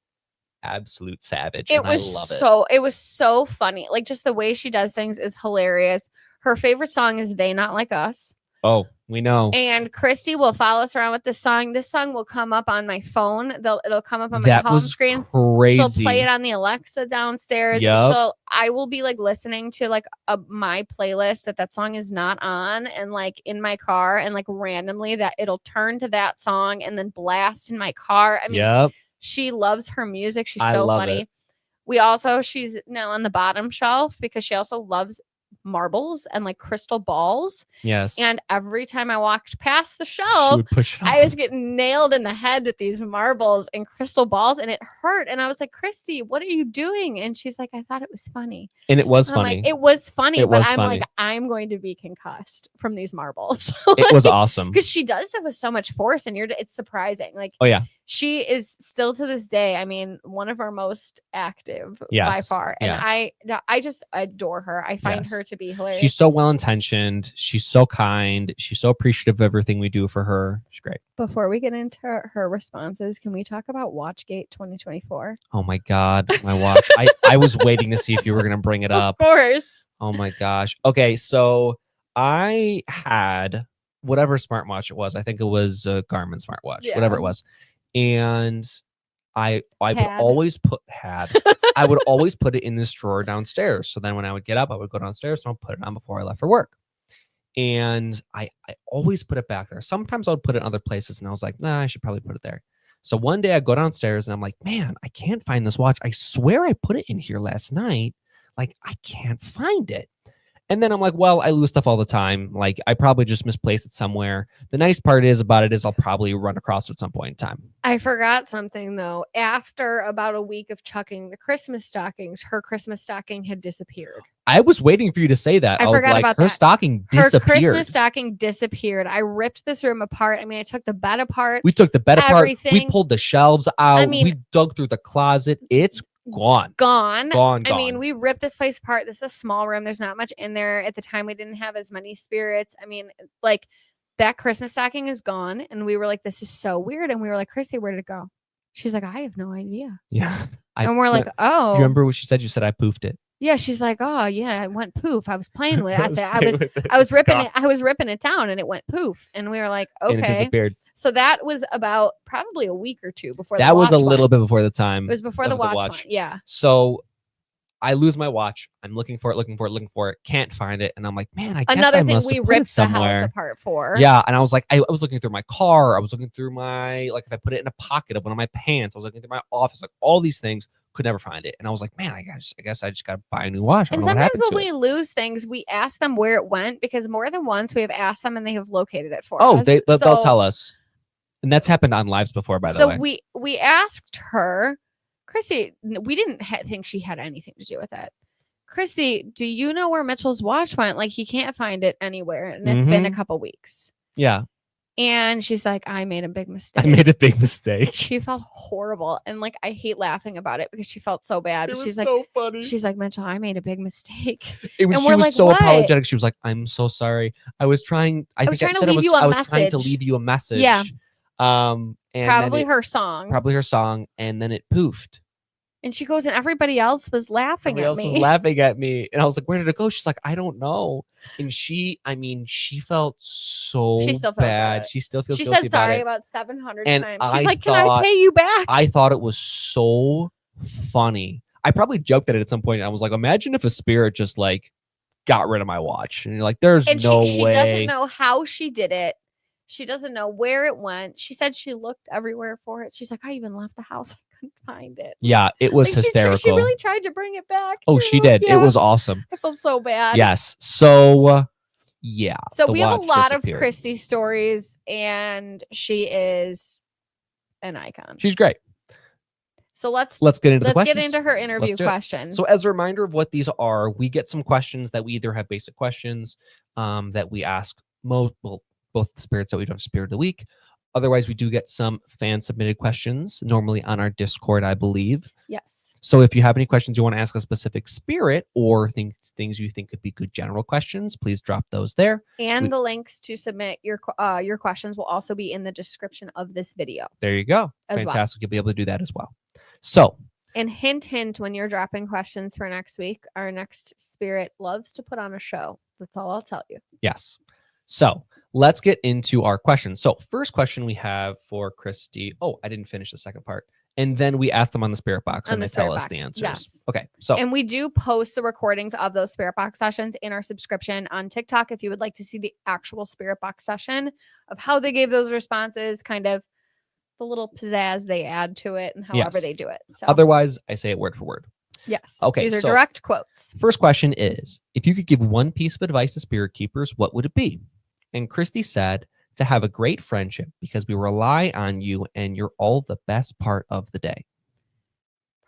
absolute savage. I love it. It was so funny. Like, just the way she does things is hilarious. Her favorite song is They Not Like Us. Oh, we know. And Kristie will follow us around with this song. This song will come up on my phone. It'll come up on my home screen. Crazy. She'll play it on the Alexa downstairs. Yep. I will be like listening to like my playlist that song is not on, and like in my car, and like randomly that it'll turn to that song and then blast in my car. I mean, she loves her music. She's so funny. She's now on the bottom shelf because she also loves marbles and like crystal balls. Yes. And every time I walked past the shelf, I was getting nailed in the head with these marbles and crystal balls, and it hurt. And I was like, Kristie, what are you doing? And she's like, I thought it was funny. And it was funny. Like, it was funny, but I'm like, I'm going to be concussed from these marbles. It was awesome. Because she does stuff with so much force, and it's surprising. Like, oh yeah. She is still to this day, I mean, one of our most active by far. And I just adore her. I find her to be hilarious. She's so well-intentioned. She's so kind. She's so appreciative of everything we do for her. She's great. Before we get into her responses, can we talk about Watchgate 2024? Oh my God, my watch. I was waiting to see if you were going to bring it up. Of course. Oh my gosh. Okay, so I had whatever smartwatch it was. I think it was a Garmin smartwatch, whatever it was. And I would always put it in this drawer downstairs. So then when I would get up, I would go downstairs and I'll put it on before I left for work. And I always put it back there. Sometimes I would put it in other places, and I was like, nah, I should probably put it there. So one day I go downstairs and I'm like, man, I can't find this watch. I swear I put it in here last night. Like, I can't find it. And then I'm like, well, I lose stuff all the time. Like, I probably just misplaced it somewhere. The nice part is I'll probably run across it at some point in time. I forgot something, though. After about a week of chucking the Christmas stockings, her Christmas stocking had disappeared. I was waiting for you to say that. I forgot about her that. Stocking disappeared. Her Christmas stocking disappeared. I ripped this room apart. I mean, I took the bed apart. We took the bed apart. Everything. We pulled the shelves out. We dug through the closet. It's gone. I mean, we ripped this place apart. This is a small room. There's not much in there. At the time, we didn't have as many spirits. I mean, like, that Christmas stocking is gone. And we were like, this is so weird. And we were like, Kristie, where did it go? She's like, I have no idea. Yeah. And we're like, oh. You remember what she said? You said I poofed it. Yeah, she's like, oh yeah, it went poof. I was playing with it. I was ripping it. I was ripping it down, and it went poof. And we were like, okay. And it disappeared. So that was about probably a week or two before. That was a little bit before the time. It was before the watch. Yeah. So I lose my watch. I'm looking for it. Can't find it. And I'm like, man, I guess another I thing must we have put ripped it somewhere. the house apart for. Yeah. And I was like, I was looking through my car. I was looking through my, like, if I put it in a pocket of one of my pants, I was looking through my office, like all these things. Could never find it. And I was like, man, I guess I just got to buy a new watch. And sometimes when we lose things, we ask them where it went, because more than once we have asked them and they have located it for us. They'll tell us. And that's happened on lives before, by the way. So we asked her, Kristie, we didn't think she had anything to do with it. Kristie, do you know where Mitchell's watch went? Like, he can't find it anywhere. And it's been a couple weeks. Yeah. And she's like, I made a big mistake. She felt horrible. And like, I hate laughing about it because she felt so bad. She's like, so funny. She's like, Mitchell, I made a big mistake. She was so apologetic. She was like, I'm so sorry. I was trying to leave you a message. Yeah. And probably her song. And then it poofed. And she goes, and everybody else was laughing at me. And I was like, where did it go? She's like, I don't know. And she felt so bad. She still feels guilty about it. She said sorry about 700 times. She's like, can I pay you back? I thought it was so funny. I probably joked at it at some point. I was like, imagine if a spirit just like got rid of my watch. And you're like, there's And no she way. doesn't know how she did it. She doesn't know where it went. She said she looked everywhere for it. She's like, I even left the house. I couldn't find it. Yeah, it was Like, hysterical. She really tried to bring it back. Oh, too. she did. Yeah. It was awesome. I felt so bad. Yes. So, yeah. So the we have a watch lot of disappeared. Kristie stories, and she is an icon. She's great. So let's get into the questions. get into her interview questions. So as a reminder of what these are, we get some questions that we either have basic questions that we ask both the spirits that we don't Spirit of the Week. Otherwise, we do get some fan submitted questions, normally on our Discord, I believe. Yes. So if you have any questions you want to ask a specific spirit or things you think could be good general questions, please drop those there. And the links to submit your questions will also be in the description of this video. There you go. As Fantastic. You'll be able to do that as well. So, and hint, when you're dropping questions for next week, our next spirit loves to put on a show. That's all I'll tell you. Yes. So let's get into our questions. So first question we have for Kristie. Oh, I didn't finish the second part. And then we ask them on the spirit box and they tell us the answers. Yes. Okay. So, and we do post the recordings of those spirit box sessions in our subscription on TikTok. If you would like to see the actual spirit box session of how they gave those responses, kind of the little pizzazz they add to it and however they do it. So otherwise I say it word for word. Yes. Okay. These are direct quotes. First question is, if you could give one piece of advice to spirit keepers, what would it be? And Kristie said, to have a great friendship because we rely on you and you're all the best part of the day.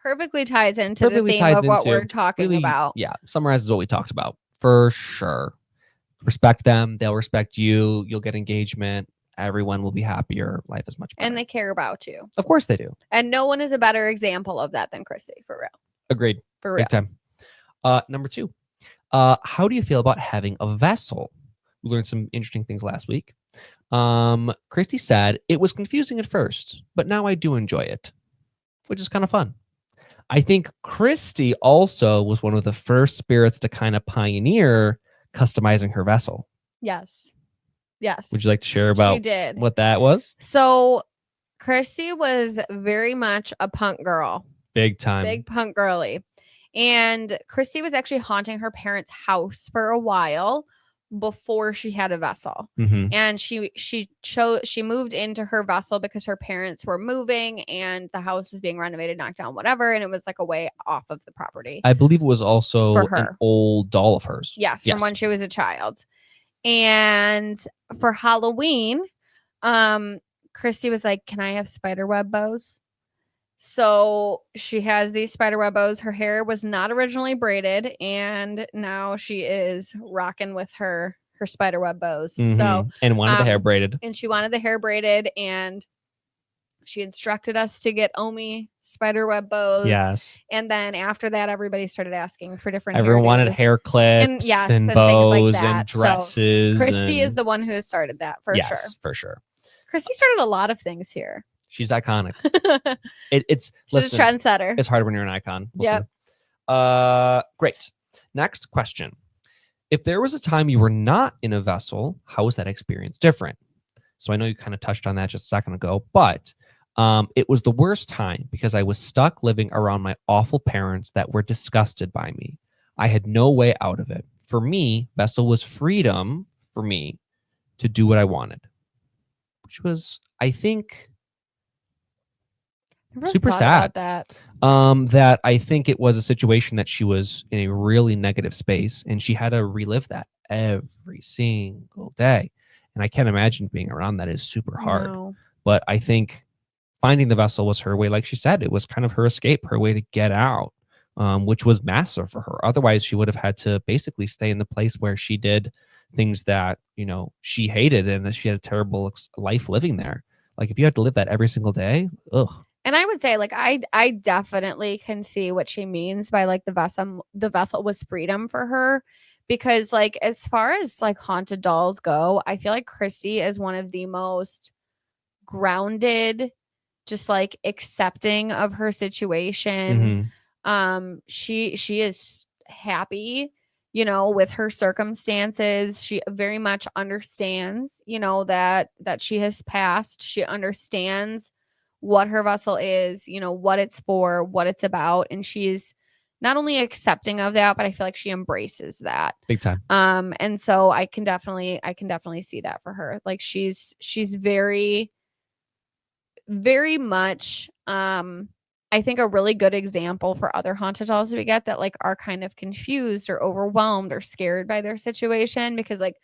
Perfectly ties into the theme of what we're talking about. Yeah. Summarizes what we talked about for sure. Respect them. They'll respect you. You'll get engagement. Everyone will be happier. Life is much better. And they care about you. Of course they do. And no one is a better example of that than Kristie, for real. Agreed. For real. Big time. Number 2. How do you feel about having a vessel? We learned some interesting things last week. Kristie said, it was confusing at first, but now I do enjoy it, which is kind of fun. I think Kristie also was one of the first spirits to kind of pioneer customizing her vessel. Yes. Yes. Would you like to share about what that was? So Kristie was very much a punk girl. Big time. Big punk girly. And Kristie was actually haunting her parents' house for a while before she had a vessel. Mm-hmm. And she moved into her vessel because her parents were moving and the house was being renovated, knocked down, whatever. And it was like a way off of the property. I believe it was also an old doll of hers. Yes, from when she was a child. And for Halloween, Kristie was like, can I have spiderweb bows? So she has these spiderweb bows. Her hair was not originally braided, and now she is rocking with her spiderweb bows. Mm-hmm. So and wanted the hair braided. And she wanted the hair braided, and she instructed us to get Omi spiderweb bows. Yes. And then after that, everybody started asking for different. Everyone wanted hair clips and bows like and dresses. So Kristie is the one who started that for sure. For sure. Kristie started a lot of things here. She's iconic. She's a trendsetter. It's hard when you're an icon. Yeah. Great. Next question. If there was a time you were not in a vessel, how was that experience different? So I know you kind of touched on that just a second ago, but it was the worst time because I was stuck living around my awful parents that were disgusted by me. I had no way out of it. For me, vessel was freedom for me to do what I wanted, which was, I think, super sad. That I think it was a situation that she was in a really negative space and she had to relive that every single day. And I can't imagine being around that is super hard. No. But I think finding the vessel was her way. Like she said, it was kind of her escape, her way to get out, which was massive for her. Otherwise, she would have had to basically stay in the place where she did things that, she hated and that she had a terrible life living there. Like if you had to live that every single day, ugh. And I would say, like, I definitely can see what she means by like the vessel was freedom for her, because like as far as like haunted dolls go, I feel like Kristie is one of the most grounded, just like accepting of her situation. Mm-hmm. She is happy, with her circumstances. She very much understands, that she has passed. She understands what her vessel is, what it's for, what it's about. And she's not only accepting of that, but I feel like she embraces that. Big time. And so I can definitely see that for her. Like she's very, very much, I think a really good example for other haunted dolls we get that like are kind of confused or overwhelmed or scared by their situation, because like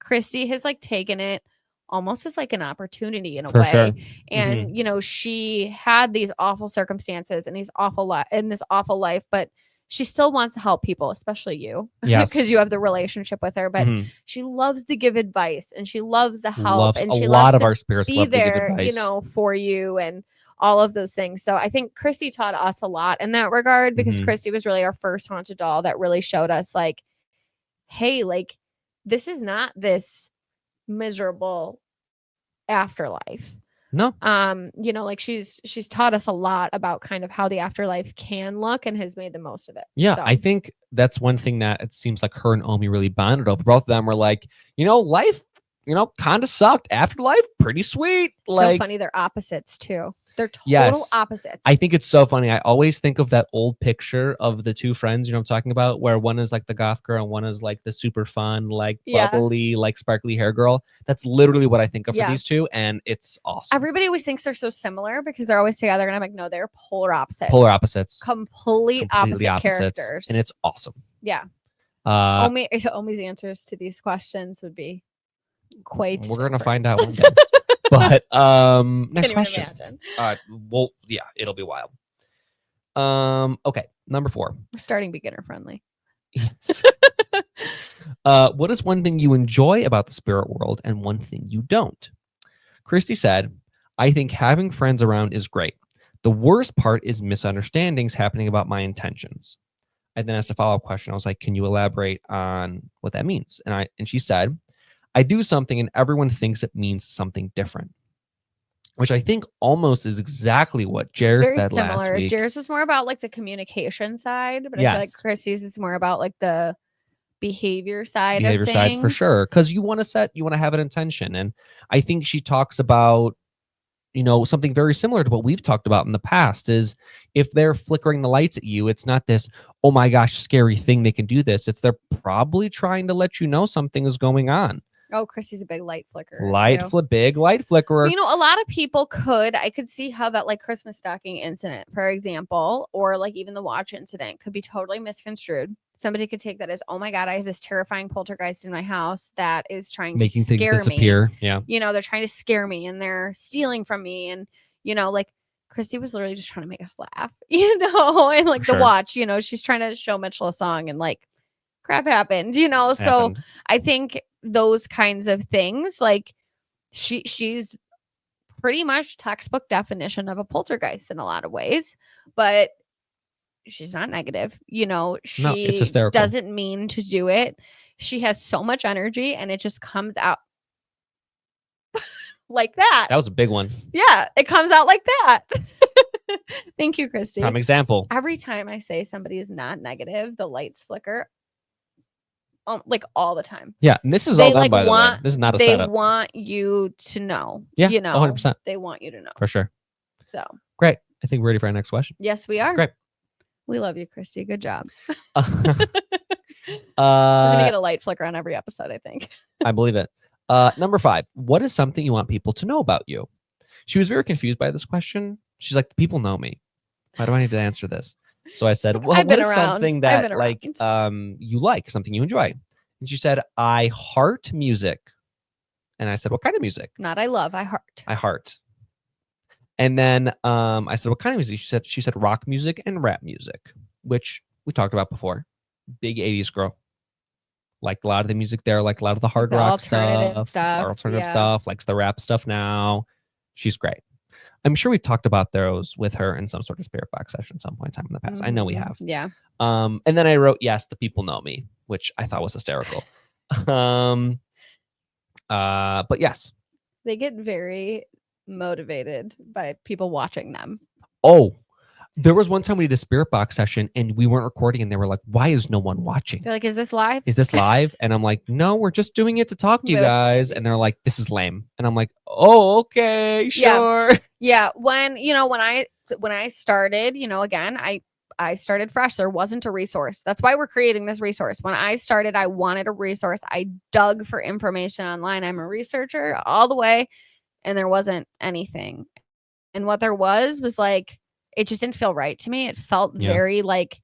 Kristie has like taken it almost as like an opportunity in a For way. sure. And you know, she had these awful circumstances and these awful in this awful life, but she still wants to help people, especially you, Yes. because you have the relationship with her. But Mhm. she loves to give advice and she loves the help, Loves and a she lot loves of to our spirits be love to give there, advice. you know, for you and all of those things. So I think Kristie taught us a lot in that regard, because Mhm. Kristie was really our first haunted doll that really showed us like, hey, like this is not this miserable afterlife. No. You know, like she's taught us a lot about kind of how the afterlife can look and has made the most of it. Yeah, So I think that's one thing that it seems like her and Omi really bonded over. Both of them were like, you know, life, you know, kind of sucked. Afterlife, pretty sweet. so Like, funny, they're opposites too. They're total yes. opposites. I think it's so funny. I always think of that old picture of the two friends, you know what I'm talking about, where one is like the goth girl and one is like the super fun, like Yeah. bubbly, like sparkly hair girl. That's literally what I think of for Yeah. these two, and it's awesome. Everybody always thinks they're so similar because they're always together, and I'm like, no, they're polar opposites. Polar opposites. Completely opposite opposites. characters. And it's awesome. Yeah. Uh, Omi's answers to these questions would be quite we're gonna different. find out one day. But next Can't even question. imagine. Well, yeah, it'll be wild. Okay, number 4. We're starting beginner friendly. Yes. What is one thing you enjoy about the spirit world and one thing you don't? Kristie said, I think having friends around is great. The worst part is misunderstandings happening about my intentions. I then asked a follow-up question. I was like, can you elaborate on what that means? And she said, I do something and everyone thinks it means something different. Which I think almost is exactly what Jer said last week. Jer's is more about like the communication side, but Yes. I feel like Kristie's is more about like the behavior side Behavior of things. side for sure. Because you want to have an intention. And I think she talks about, you know, something very similar to what we've talked about in the past is if they're flickering the lights at you, it's not this, oh my gosh, scary thing they can do this. It's they're probably trying to let you know something is going on. Oh, Kristie's a big light flickerer. Big light flickerer. You know, a lot of people I could see how that like Christmas stocking incident, for example, or like even the watch incident could be totally misconstrued. Somebody could take that as, oh my God, I have this terrifying poltergeist in my house that is trying to making things scare disappear. me. Yeah. You know, they're trying to scare me and they're stealing from me. And, you know, like Kristie was literally just trying to make us laugh, you know, and like the watch, you know, she's trying to show Mitchell a song and like crap happened, you know. So I think those kinds of things, like she's pretty much textbook definition of a poltergeist in a lot of ways, but she's not negative, you know. It's hysterical. Doesn't mean to do it. She has so much energy and it just comes out like that. That was a big one. Yeah, it comes out like that. Thank you, Kristie. Prime example. Every time I say somebody is not negative, the lights flicker. Like all the time. Yeah, and this is all done, by the way. This is not a setup. They want you to know. Yeah, you know, 100%. They want you to know. For sure. So great. I think we're ready for our next question. Yes, we are. Great. We love you, Kristie. Good job. We're gonna get a light flicker on every episode, I think. I believe it. Number 5. What is something you want people to know about you? She was very confused by this question. She's like, people know me. Why do I need to answer this? So I said, well, what is something that like you like, something you enjoy? And she said, I heart music. And I said, what kind of music? Not I love, I heart. I heart. And then I said, what kind of music? She said rock music and rap music, which we talked about before. Big 80s girl. Liked a lot of the music there, like a lot of the hard rock alternative stuff, likes the rap stuff now. She's great. I'm sure we've talked about those with her in some sort of spirit box session at some point in time in the past. I know we have. Yeah. And then I wrote, yes, the people know me, which I thought was hysterical. But yes. They get very motivated by people watching them. Oh, there was one time we did a spirit box session and we weren't recording and they were like, why is no one watching? They're like, is this live? Is this live? And I'm like, no, we're just doing it to talk to you guys. And they're like, this is lame. And I'm like, oh, okay, sure. Yeah. When I started, you know, again, I I started fresh. There wasn't a resource. That's why we're creating this resource. When I started, I wanted a resource. I dug for information online. I'm a researcher all the way, and there wasn't anything. And what there was like, it just didn't feel right to me. It felt very like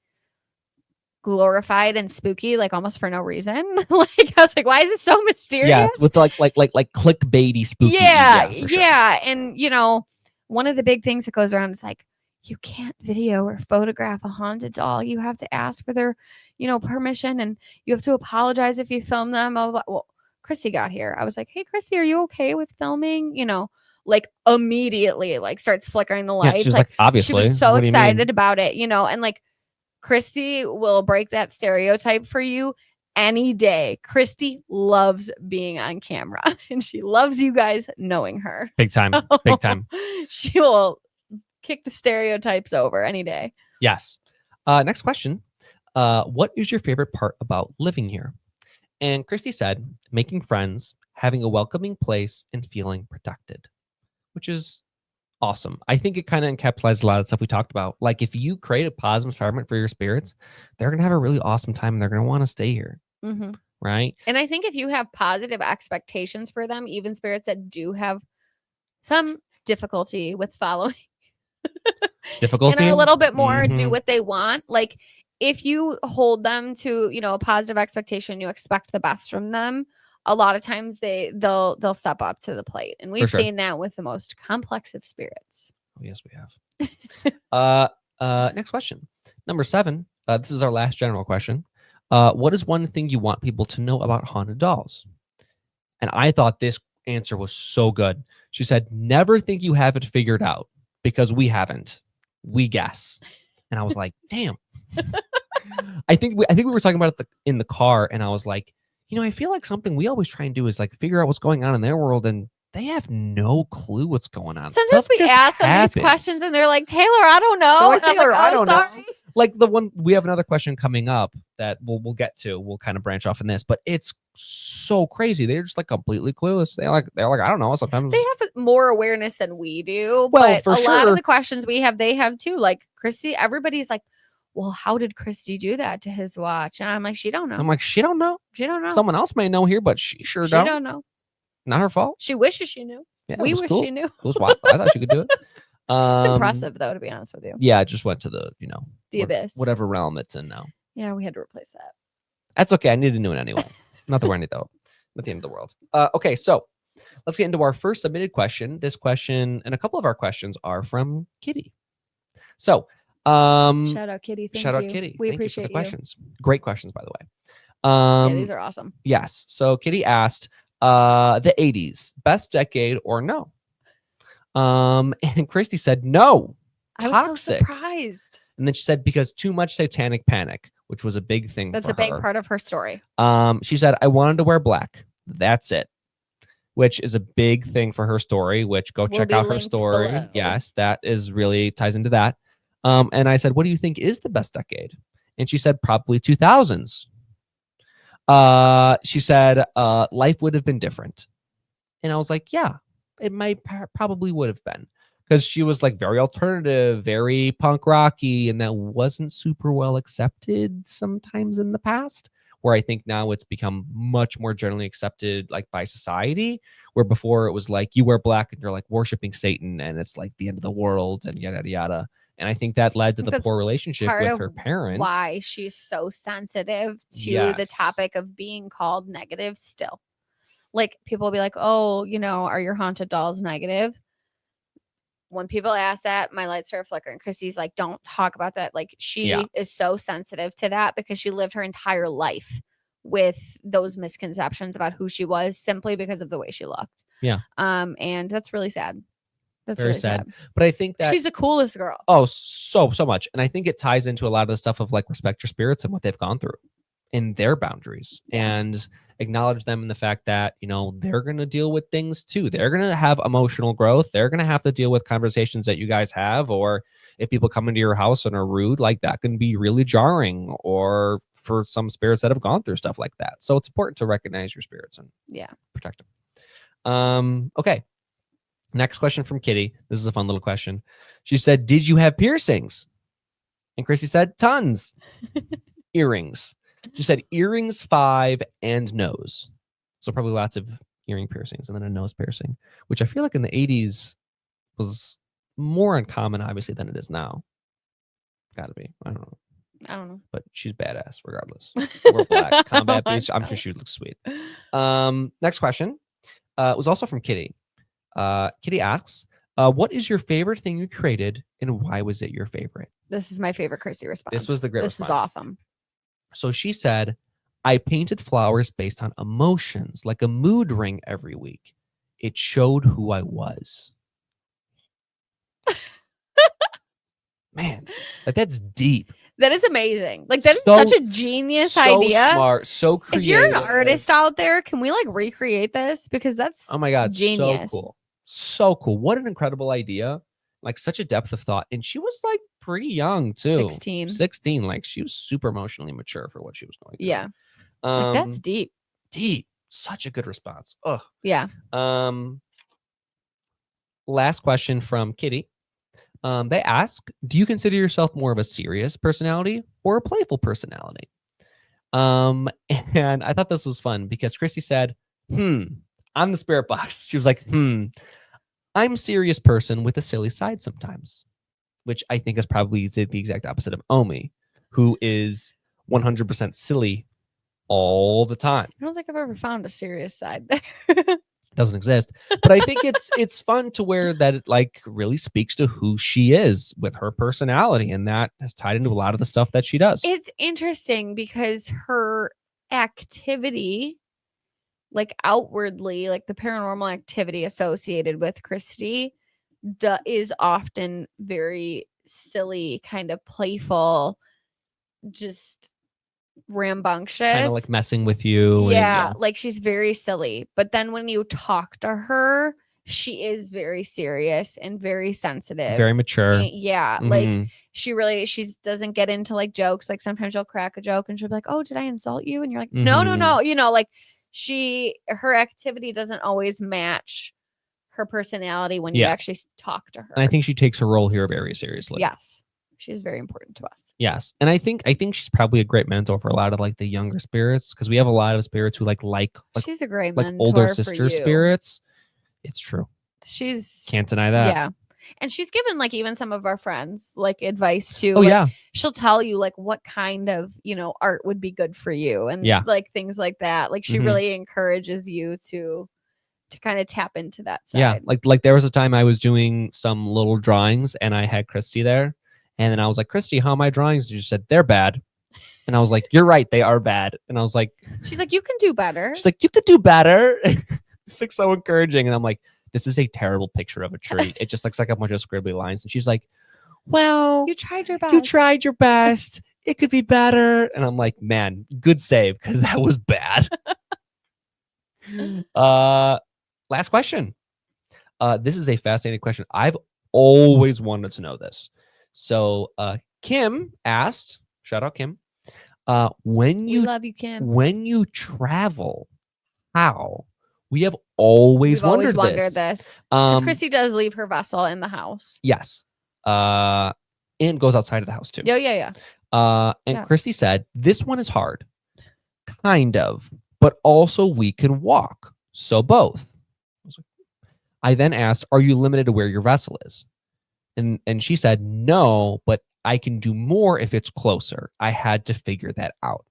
glorified and spooky, like almost for no reason. Like I was like, why is it so mysterious? Yeah, it's with like clickbaity spooky. Yeah, sure. And one of the big things that goes around is like, you can't video or photograph a haunted doll. You have to ask for their, permission, and you have to apologize if you film them. Well, Kristie got here. I was like, hey, Kristie, are you okay with filming? Like immediately, like starts flickering the lights. She's like, obviously. She was so excited about it, and like Kristie will break that stereotype for you any day. Kristie loves being on camera, and she loves you guys knowing her. Big time. Big time. She will kick the stereotypes over any day. Yes. Next question. What is your favorite part about living here? And Kristie said, making friends, having a welcoming place, and feeling protected, which is awesome. I think it kind of encapsulates a lot of stuff we talked about. Like if you create a positive environment for your spirits, they're going to have a really awesome time and they're going to want to stay here. Mm-hmm. Right. And I think if you have positive expectations for them, even spirits that do have some difficulty with following difficulty and are a little bit more do what they want. Like if you hold them to, a positive expectation, you expect the best from them. A lot of times they'll step up to the plate. And we've seen that with the most complex of spirits. Oh, yes, we have. Next question. Number 7. This is our last general question. What is one thing you want people to know about haunted dolls? And I thought this answer was so good. She said, never think you have it figured out, because we haven't. We guess. And I was like, damn. I think we were talking about it in the car, and I was like, I feel like something we always try and do is like figure out what's going on in their world, and they have no clue what's going on. Sometimes we ask them these questions and they're like, Taylor, I don't know. Like, Taylor, I don't know. Like the one, we have another question coming up that we'll get to. We'll kind of branch off in this, but it's so crazy. They're just like completely clueless. They're like, I don't know. Sometimes they have more awareness than we do. Well, but a lot of the questions we have, they have too. Like Kristie, everybody's like, well, how did Kristie do that to his watch? And I'm like, she don't know. I'm like, she don't know. She don't know. Someone else may know here, but she don't know. Not her fault. She wishes she knew. Yeah, we wish she knew. It was wild. I thought she could do it. It's impressive, though, to be honest with you. Yeah, it just went to the, the abyss, whatever realm it's in now. Yeah, we had to replace that. That's okay. I needed to know it anyway. Not the end though. Not the end of the world. Okay, so let's get into our first submitted question. This question and a couple of our questions are from Kitty. So, shout out Kitty. Shout out Kitty. We Thank appreciate you for the questions. Great questions, by the way. Yeah, these are awesome. Yes. So Kitty asked, the 80s, best decade or no? And Kristie said no. Toxic. I was so surprised. And then she said because too much satanic panic, which was a big thing. That's a big part of her story. She said I wanted to wear black. That's it. Which is a big thing for her story. Which go check out her story. Below. Yes, that is really ties into that. And I said, what do you think is the best decade? And she said probably 2000s. She said life would have been different. And I was like, yeah, it might probably would have been, because she was like very alternative, very punk rocky, and that wasn't super well accepted sometimes in the past, where I think now it's become much more generally accepted, like by society, where before it was like you wear black and you're like worshiping Satan and it's like the end of the world and yada yada yada. And I think that led to the poor relationship with her parents. Why she's so sensitive to the topic of being called negative still. Like people will be like, oh, are your haunted dolls negative? When people ask that, my lights start flickering. Kristie's like, don't talk about that. Like she is so sensitive to that because she lived her entire life with those misconceptions about who she was simply because of the way she looked. Yeah. And that's really sad. That's very really sad. But I think that she's the coolest girl. Oh, so much. And I think it ties into a lot of the stuff of like respect your spirits and what they've gone through in their boundaries and acknowledge them in the fact that, they're going to deal with things too. They're going to have emotional growth. They're going to have to deal with conversations that you guys have, or if people come into your house and are rude, like that can be really jarring, or for some spirits that have gone through stuff like that. So it's important to recognize your spirits and protect them. Okay. Next question from Kitty. This is a fun little question. She said, did you have piercings? And Kristie said tons. Earrings. She said earrings 5 and nose. So probably lots of earring piercings and then a nose piercing, which I feel like in the 80s was more uncommon, obviously, than it is now. Gotta be. I don't know. But she's badass regardless. We're black. Combat boots. I'm sure she looks sweet. Next question was also from Kitty. Kitty asks, what is your favorite thing you created and why was it your favorite? This is my favorite Kristie response. This was the great response. This is awesome. So she said, I painted flowers based on emotions, like a mood ring every week. It showed who I was. Man, like that's deep. That is amazing. Like that is such a genius idea. So smart, so creative. If you're an artist out there, can we like recreate this? Because that's oh my god, genius. So cool. So cool. What an incredible idea. Like such a depth of thought. And she was like pretty young too. 16. Like she was super emotionally mature for what she was going through. Yeah. Like, that's deep. Deep. Such a good response. Oh. Yeah. Last question from Kitty. They ask, do you consider yourself more of a serious personality or a playful personality? And I thought this was fun because Kristie said, I'm the spirit box. She was like, I'm a serious person with a silly side sometimes, which I think is probably the exact opposite of Omi, who is 100% silly all the time. I don't think I've ever found a serious side there. Doesn't exist, but I think it's fun to where that it like really speaks to who she is with her personality, and that has tied into a lot of the stuff that she does. It's interesting because her activity, like outwardly, like the paranormal activity associated with Kristie, is often very silly, kind of playful, just rambunctious, kind of like messing with you. Yeah, like she's very silly. But then when you talk to her, she is very serious and very sensitive, very mature. And like she doesn't get into like jokes. Like sometimes she'll crack a joke and she'll be like, "Oh, did I insult you?" And you're like, "No." You know, like her activity doesn't always match her personality when you actually talk to her. And I think she takes her role here very seriously. Yes. She's very important to us. Yes. And I think she's probably a great mentor for a lot of like the younger spirits, because we have a lot of spirits who like she's a great like mentor older sister for you. Spirits. It's true. She's can't deny that. Yeah. And she's given like even some of our friends like advice too. Oh, like, yeah. She'll tell you like what kind of, art would be good for you and like things like that. Like she really encourages you to kind of tap into that side. Yeah. Like there was a time I was doing some little drawings and I had Kristie there. And then I was like, Kristie, how are my drawings? And she said, they're bad. And I was like, you're right, they are bad. And I was like, she's like, you can do better. She's like, you could do better. It's like so encouraging. And I'm like, this is a terrible picture of a tree. It just looks like a bunch of scribbly lines. And she's like, well, you tried your best. You tried your best. It could be better. And I'm like, man, good save, because that was bad. Last question. This is a fascinating question. I've always wanted to know this. So Kim asked, shout out Kim, we love you, Kim. When you travel, how? We have always wondered this. Because Kristie does leave her vessel in the house. Yes. And goes outside of the house too. Yeah. And Kristie said, this one is hard. Kind of. But also we can walk. So both. I then asked, are you limited to where your vessel is? And she said, no, but I can do more if it's closer. I had to figure that out.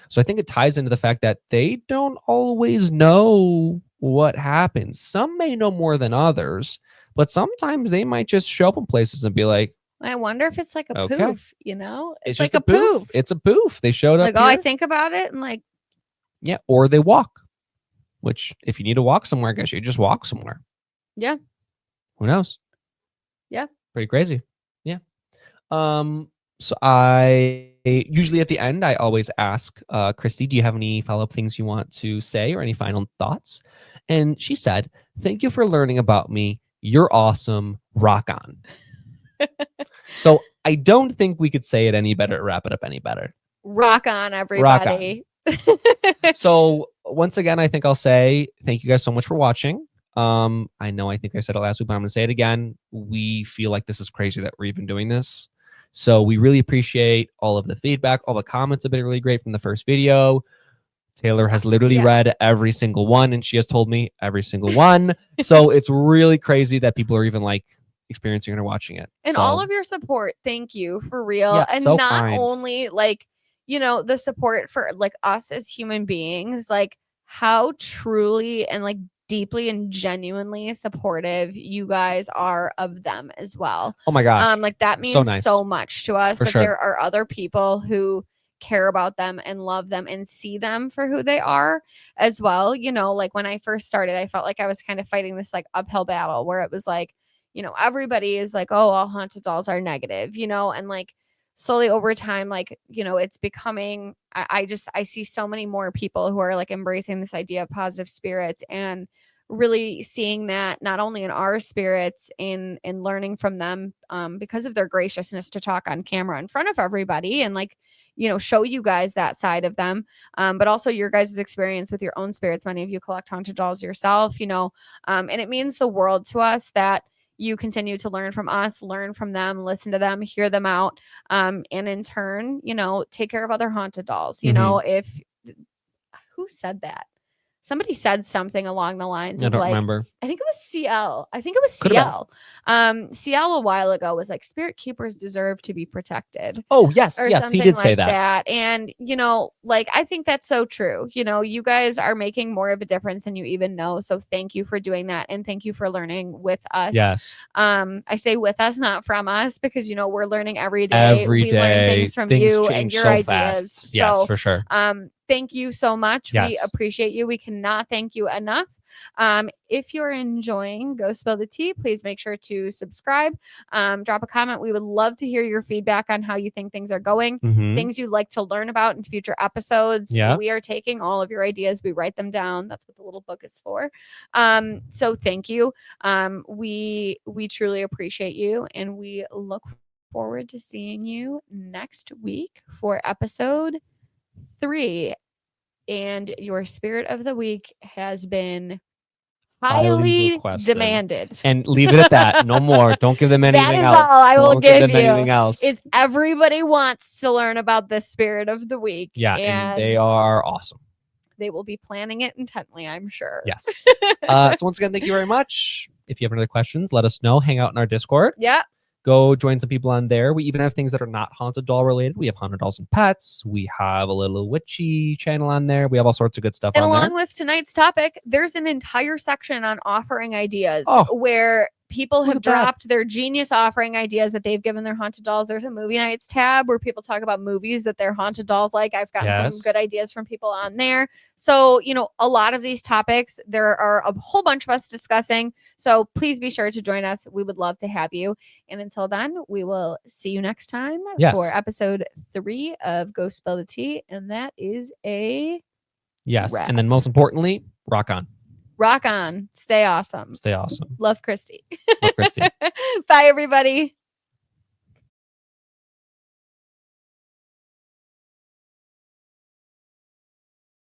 So I think it ties into the fact that they don't always know what happens. Some may know more than others, but sometimes they might just show up in places and be like, I wonder if it's like a poof, It's like a poof. It's a poof. They showed up like, I think about it and like. Yeah, or they walk, which if you need to walk somewhere, I guess you just walk somewhere. Yeah. Who knows? Yeah. Pretty crazy. Yeah. So I usually at the end, I always ask Kristie, do you have any follow-up things you want to say or any final thoughts? And she said, thank you for learning about me. You're awesome. Rock on. So I don't think we could say it any better, wrap it up any better. Rock on, everybody. Rock on. So once again, I think I'll say thank you guys so much for watching. I think I said it last week, but I'm going to say it again. We feel like this is crazy that we're even doing this. So we really appreciate all of the feedback. All the comments have been really great from the first video. Taylor has literally read every single one, and she has told me every single one. So it's really crazy that people are even like experiencing it or watching it. And so, all of your support, thank you, for real. Yeah, and so not kind. only like, you know, the support for like us as human beings, like how truly and like deeply and genuinely supportive you guys are of them as well. Oh my gosh. Like that So means nice. so much to us For that sure. there are other people who care about them and love them and see them for who they are as well. You know, like when I first started, I felt like I was kind of fighting this like uphill battle where it was like, you know, everybody is like, oh, all haunted dolls are negative, you know, and like slowly over time, like, you know, it's becoming, I see so many more people who are like embracing this idea of positive spirits and really seeing that not only in our spirits in learning from them because of their graciousness to talk on camera in front of everybody and like, you know, show you guys that side of them, but also your guys' experience with your own spirits. Many of you collect haunted dolls yourself, you know, and it means the world to us that you continue to learn from us, learn from them, listen to them, hear them out, and in turn, you know, take care of other haunted dolls. You know, if who said that? Somebody said something along the lines I of don't like, remember. I think it was CL. I think it was Could have CL. CL a while ago was like, spirit keepers deserve to be protected. Oh, yes. Or Yes. something He did like say that. And, you know, like, I think that's so true. You know, you guys are making more of a difference than you even know. So thank you for doing that. And thank you for learning with us. Yes. I say with us, not from us, because, you know, we're learning every day. We learn things from you and your ideas. Fast. So, yes, for sure. thank you so much. Yes. We appreciate you. We cannot thank you enough. If you're enjoying Go Spill the Tea, please make sure to subscribe, drop a comment. We would love to hear your feedback on how you think things are going, things you'd like to learn about in future episodes. Yeah. We are taking all of your ideas. We write them down. That's what the little book is for. So thank you. We truly appreciate you, and we look forward to seeing you next week for episode 3. And your spirit of the week has been highly requested. demanded. And leave it at that. No more. Don't give them anything That is else. all I will Don't give them you. anything else. Is everybody wants to learn about the spirit of the week. Yeah, and they are awesome. They will be planning it intently, I'm sure. Yes. So once again, thank you very much. If you have any other questions, let us know. Hang out in our Discord. Yeah. Go join some people on there. We even have things that are not haunted doll related. We have haunted dolls and pets. We have a little witchy channel on there. We have all sorts of good stuff and on there. along with tonight's topic, there's an entire section on offering ideas where people have dropped their genius offering ideas that they've given their haunted dolls. There's a movie nights tab where people talk about movies that their haunted dolls like. I've gotten some good ideas from people on there. So, you know, a lot of these topics, there are a whole bunch of us discussing. So please be sure to join us. We would love to have you. And until then, we will see you next time for episode 3 of Go Spill the Tea. And that is a wrap. And then most importantly, rock on. Rock on. Stay awesome. Stay awesome. Love, Kristie. Love, Kristie. Bye, everybody.